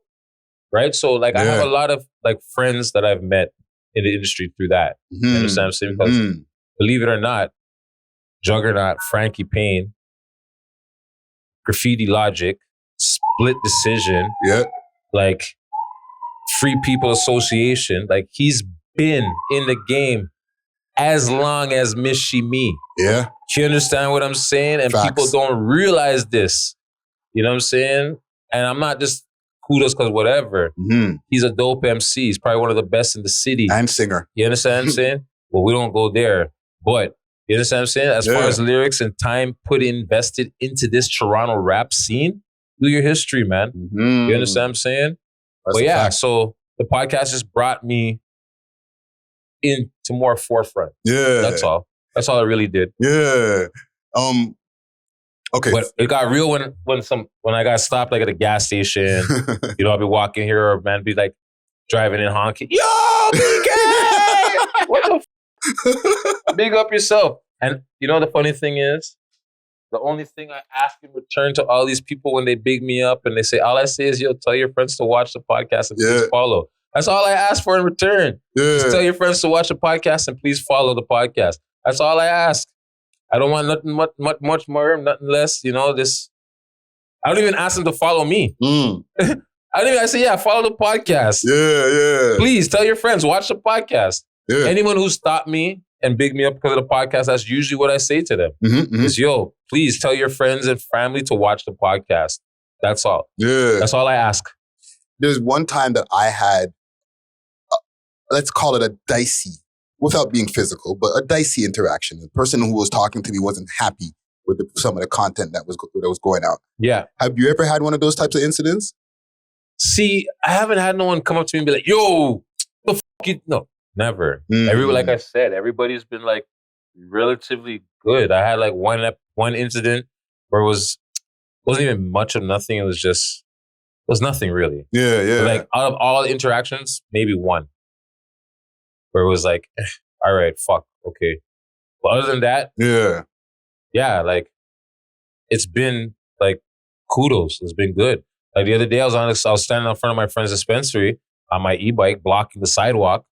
Right? So like I have a lot of like friends that I've met in the industry through that. You understand what I'm saying? Because believe it or not, Juggernaut, Frankie Payne, Graffiti Logic, Split Decision, like Free People Association, like he's been in the game as long as Mishi Me. Yeah. Do you understand what I'm saying? And Facts. people don't realize this. You know what I'm saying? And I'm not just kudos because whatever. He's a dope MC. He's probably one of the best in the city. And singer. You understand what I'm saying? Well, we don't go there. But you understand what I'm saying? As far as lyrics and time invested into this Toronto rap scene, do your history, man. You understand what I'm saying? That's but yeah, fact. so the podcast just brought me into more forefront. Yeah. That's all. That's all it really did. Yeah. Okay. But it got real when I got stopped like at a gas station. You know, I'll be walking here or man be like driving in honking. Yo, BK! What the Big up yourself. And you know the funny thing is, the only thing I ask in return to all these people when they big me up and they say, all I say is, yo, tell your friends to watch the podcast and please follow. That's all I ask for in return. Just tell your friends to watch the podcast and please follow the podcast. That's all I ask. I don't want nothing much more, nothing less. You know, this. I don't even ask them to follow me. I say, yeah, follow the podcast. Yeah. Please tell your friends, watch the podcast. Yeah. Anyone who stopped me and big me up because of the podcast, that's usually what I say to them. Is, yo, please tell your friends and family to watch the podcast. That's all. Yeah. That's all I ask. There's one time that I had, let's call it a dicey, without being physical, but a dicey interaction. The person who was talking to me wasn't happy with some of the content that was going out. Yeah. Have you ever had one of those types of incidents? See, I haven't had no one come up to me and be like, yo, the fuck you? No, never. Like I said, everybody's been like relatively good. I had like one incident where it wasn't even much of nothing. It was nothing really. Yeah. But like out of all interactions, maybe one. Where it was like, all right, fuck, okay. But other than that, yeah, like it's been like kudos. It's been good. Like the other day, I was standing in front of my friend's dispensary on my e-bike, blocking the sidewalk.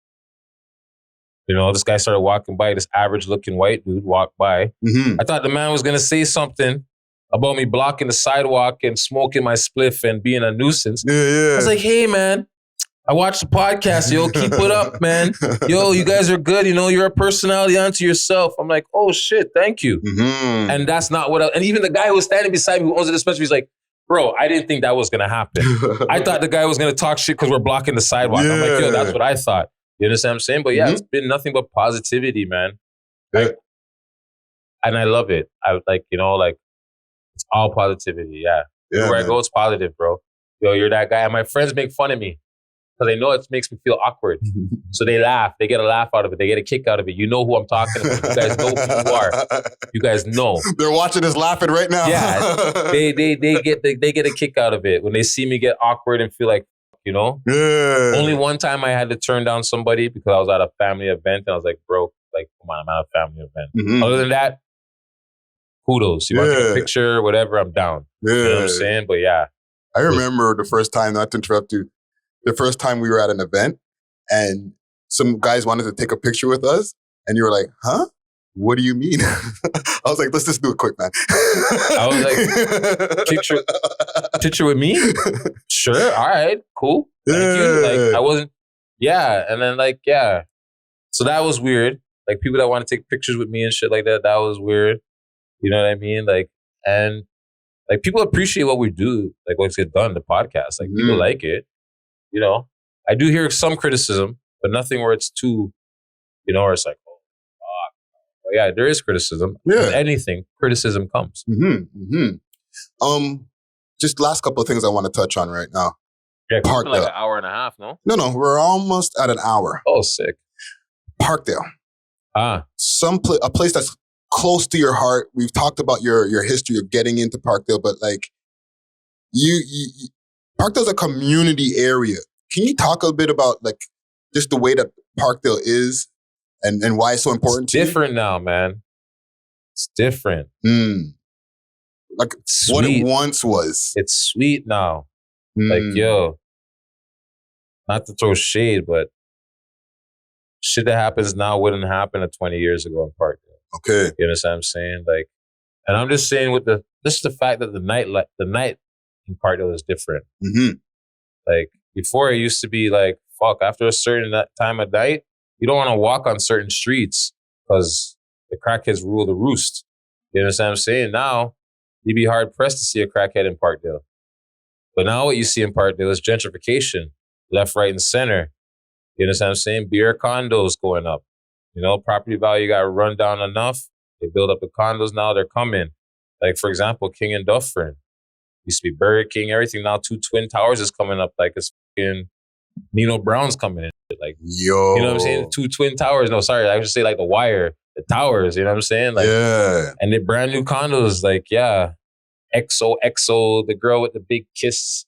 You know, this guy started walking by. This average-looking white dude walked by. I thought the man was gonna say something about me blocking the sidewalk and smoking my spliff and being a nuisance. I was like, hey, man. I watched the podcast, yo. Keep it up, man. Yo, you guys are good. You know, you're a personality unto yourself. I'm like, oh shit, thank you. And that's not what and even the guy who was standing beside me who owns the dispensary, he's like, bro, I didn't think that was gonna happen. I thought the guy was gonna talk shit because we're blocking the sidewalk. I'm like, yo, that's what I thought. You understand what I'm saying? But yeah, it's been nothing but positivity, man. And I love it. I like, you know, like it's all positivity. Yeah. Where I go, it's positive, bro. Yo, you're that guy. And my friends make fun of me. Because they know it makes me feel awkward. So they laugh. They get a laugh out of it. They get a kick out of it. You know who I'm talking about. You guys know who you are. You guys know. They're watching us laughing right now. Yeah. They get a kick out of it when they see me get awkward and feel like, you know? Yeah. Only one time I had to turn down somebody because I was at a family event and I was like, bro, like, come on, I'm at a family event. Other than that, kudos. You want to take a picture, whatever, I'm down. You know what I'm saying? But yeah. I remember the first time, not to interrupt you, the first time we were at an event and some guys wanted to take a picture with us, and you were like, huh? What do you mean? I was like, let's just do it quick, man. I was like, picture with me? Sure, all right, cool. Thank you. Like, I wasn't, and then like, so that was weird. Like, people that want to take pictures with me and shit like that was weird. You know what I mean? Like, and like, people appreciate what we do, like what's get done, the podcast. Like, people like it. You know, I do hear some criticism, but nothing where it's too, you know, where it's like, oh, fuck. Well, yeah, there is criticism. Yeah. With anything, criticism comes. Just last couple of things I want to touch on right now. Yeah, Parkdale. Like an hour and a half, no? No, we're almost at an hour. Oh, sick. Parkdale. A place that's close to your heart. We've talked about your history of getting into Parkdale, but like Parkdale's a community area. Can you talk a bit about like just the way that Parkdale is and why it's so important to you? It's different now, man. It's different. Like what it once was. It's sweet now. Like, yo, not to throw shade, but shit that happens now wouldn't happen 20 years ago in Parkdale. Okay. You understand what I'm saying? Like, and I'm just saying with this is the fact that the night in Parkdale is different. Like, before it used to be like, fuck, after a certain time of night, you don't want to walk on certain streets because the crackheads rule the roost. You understand what I'm saying? Now, you'd be hard pressed to see a crackhead in Parkdale. But now what you see in Parkdale is gentrification, left, right, and center. You understand what I'm saying? Beer condos going up. You know, property value got run down enough. They build up the condos now, they're coming. Like, for example, King and Dufferin. Used to be Burger King, everything. Now 2 twin towers is coming up like it's fucking Nino Brown's coming in. Like, yo. You know what I'm saying? 2 twin towers. No, sorry, I should say like the Wire, the towers, you know what I'm saying? Like, and the brand new condos, like, XO, the girl with the big kiss.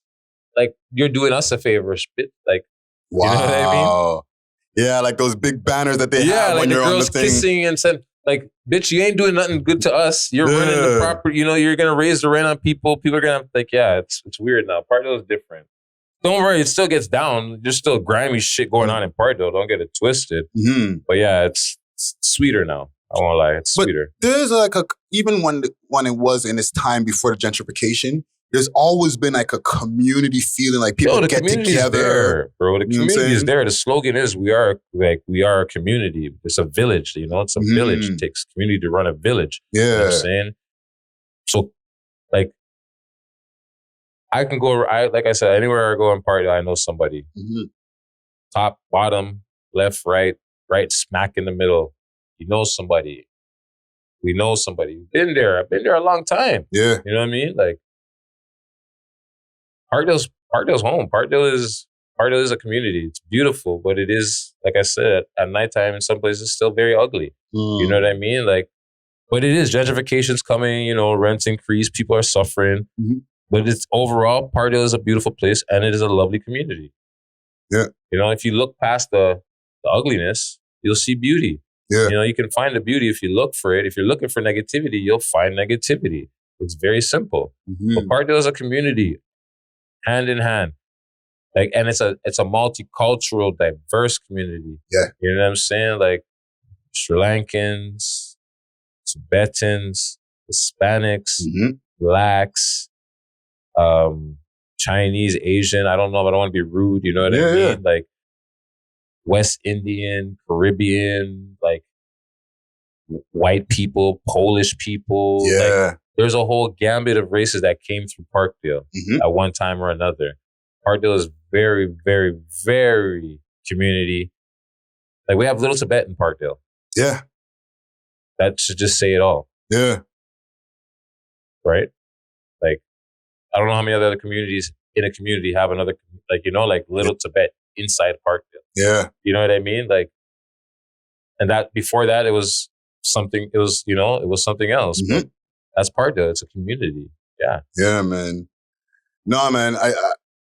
Like, you're doing us a favor, spit. Like, wow. You know what I mean? Yeah, like those big banners that they have like when the you're on the girls thing. kissing and said, like, bitch, you ain't doing nothing good to us. You're running the property. You know, you're gonna raise the rent on people. People are gonna like, it's weird now. Parkdale is different. Don't worry, it still gets down. There's still grimy shit going on in Parkdale. Don't get it twisted. But it's sweeter now. I won't lie, it's sweeter. There's like even when it was in its time before the gentrification, there's always been like a community feeling, like people get together. There, bro. The community is there. The slogan is we are a community. It's a village, you know, it's a village. It takes community to run a village. Yeah. You know what I'm saying? So like I can go, like I said, anywhere I go in Parkdale, I know somebody. Top, bottom, left, right, smack in the middle. You know somebody. We know somebody. Been there. I've been there a long time. Yeah. You know what I mean? Like, Parkdale's home. Parkdale is a community. It's beautiful, but it is, like I said, at nighttime in some places still very ugly. You know what I mean? Like, but it is, gentrification's coming, you know, rents increase, people are suffering. But it's overall, Parkdale is a beautiful place and it is a lovely community. Yeah. You know, if you look past the ugliness, you'll see beauty. Yeah. You know, you can find the beauty if you look for it. If you're looking for negativity, you'll find negativity. It's very simple. But Parkdale is a community. Hand in hand, like, and it's a multicultural, diverse community. Yeah, you know what I'm saying? Like Sri Lankans, Tibetans, Hispanics, Blacks, Chinese, Asian. I don't know, but I don't want to be rude. You know what I mean? Like West Indian, Caribbean, like white people, Polish people. Like, there's a whole gambit of races that came through Parkdale at one time or another. Parkdale is very, very, very community. Like, we have Little Tibet in Parkdale. Yeah. That should just say it all. Yeah. Right? Like, I don't know how many other communities in a community have another, like, you know, like Little Tibet inside Parkdale. Yeah. You know what I mean? Like, and that before that, it was something else. But that's Parkdale. It's a community. Yeah. Yeah, man. No, man.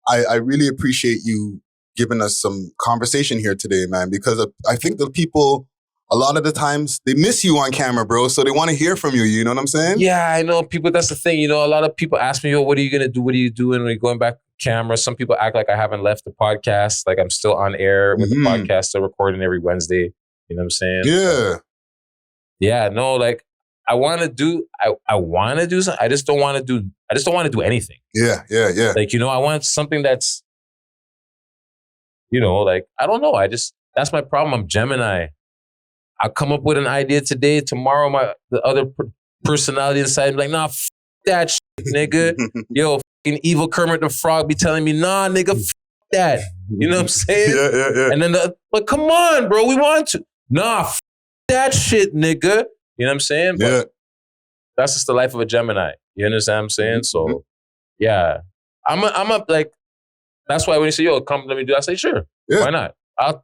I really appreciate you giving us some conversation here today, man, because I think the people, a lot of the times, they miss you on camera, bro. So they want to hear from you. You know what I'm saying? Yeah, I know people. That's the thing. You know, a lot of people ask me, yo, what are you going to do? What are you doing when you're going back camera. Some people act like I haven't left the podcast. Like I'm still on air with the podcast, still recording every Wednesday. You know what I'm saying? Yeah. Yeah, no, like I want to do something. I just don't want to do anything. Yeah. Like, you know, I want something that's, you know, like, I don't know. That's my problem. I'm Gemini. I'll come up with an idea today. Tomorrow, the other personality inside be like, nah, that shit, nigga. Yo, fucking evil Kermit the Frog be telling me, nah, nigga, that. You know what I'm saying? Yeah. And then, but come on, bro, we want to. Nah, that shit, nigga. You know what I'm saying? But that's just the life of a Gemini. You understand what I'm saying? So, yeah. I'm a like, that's why when you say, yo, come, let me do that, I say, sure. Yeah. Why not? I'll,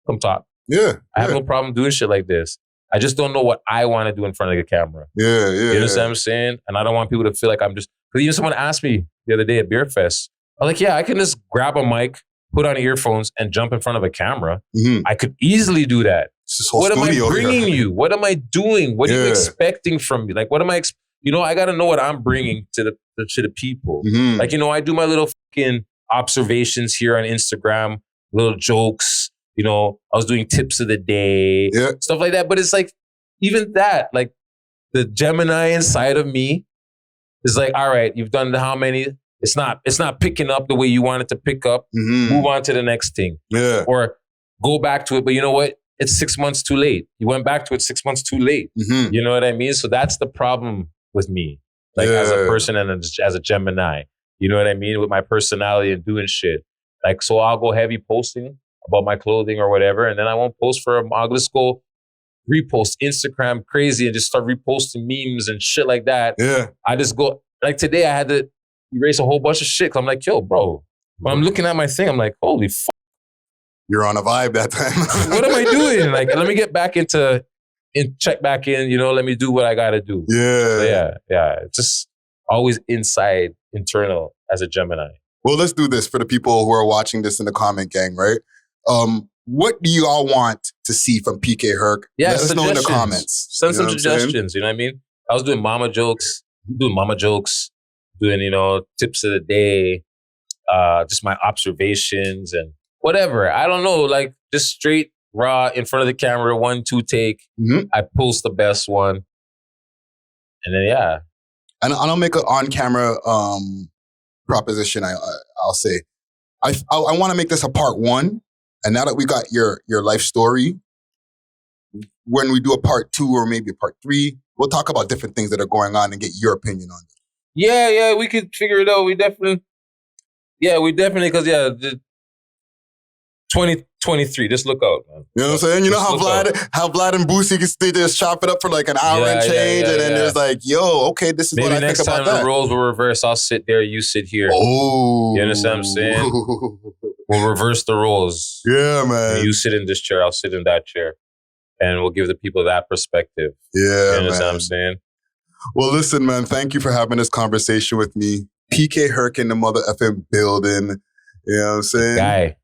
come talk. Yeah. I have no problem doing shit like this. I just don't know what I want to do in front of the camera. Yeah. You understand what I'm saying? And I don't want people to feel like I'm just, because even someone asked me the other day at Beer Fest, I'm like, yeah, I can just grab a mic, put on earphones, and jump in front of a camera. I could easily do that. What am I bringing you? What am I doing? What are you expecting from me? Like, what am I, I got to know what I'm bringing to the people. Like, I do my little fucking observations here on Instagram, little jokes, I was doing tips of the day, stuff like that. But it's like, even that, like the Gemini inside of me is like, all right, you've done how many? It's not picking up the way you want it to pick up. Move on to the next thing. Yeah. Or go back to it. But you know what? It's 6 months too late. You went back to it 6 months too late. You know what I mean? So that's the problem with me, like as a person and as a Gemini. You know what I mean? With my personality and doing shit. Like, so I'll go heavy posting about my clothing or whatever, and then I won't post I'll just go repost Instagram crazy and just start reposting memes and shit like that. Yeah. I just go, like today I had to erase a whole bunch of shit. 'Cause I'm like, yo, bro, when I'm looking at my thing, I'm like, holy fuck. You're on a vibe that time. What am I doing? Like, let me get back check back in, let me do what I got to do. Yeah. So yeah. It's just always internal as a Gemini. Well, let's do this for the people who are watching this in the comment gang, right? What do you all want to see from PK Herc? Yeah, let us know in the comments. Send some suggestions, you know what I mean? I was doing mama jokes, doing tips of the day, just my observations and whatever. I don't know, like just straight raw in front of the camera, 1-2 take. I post the best one. And then, yeah. And I'll make an on-camera proposition, I'll say. I want to make this a part 1. And now that we got your life story, when we do a part 2 or maybe a part 3, we'll talk about different things that are going on and get your opinion on it. Yeah, we could figure it out. We definitely, because 2023, just look out, man. You know what I'm saying? You know how Vlad and Boosie can just chop it up for like an hour and change, and then there's like, yo, okay, this is maybe what I think about that. Next time the roles will reverse. I'll sit there, you sit here. Oh. You understand what I'm saying? We'll reverse the roles. Yeah, man. And you sit in this chair, I'll sit in that chair. And we'll give the people that perspective. Yeah, you understand what I'm saying? Well, listen, man, thank you for having this conversation with me. PK Herc in the Mother FM building. You know what I'm saying? Guy.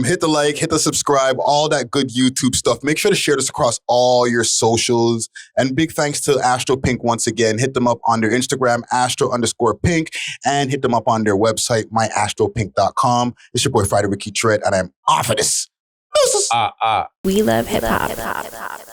Hit the like, hit the subscribe, all that good YouTube stuff. Make sure to share this across all your socials. And big thanks to Astro Pink once again. Hit them up on their Instagram, Astro_Pink, and hit them up on their website, myastropink.com. It's your boy Friday Ricky Dred, and I'm off of this. We love hip hop.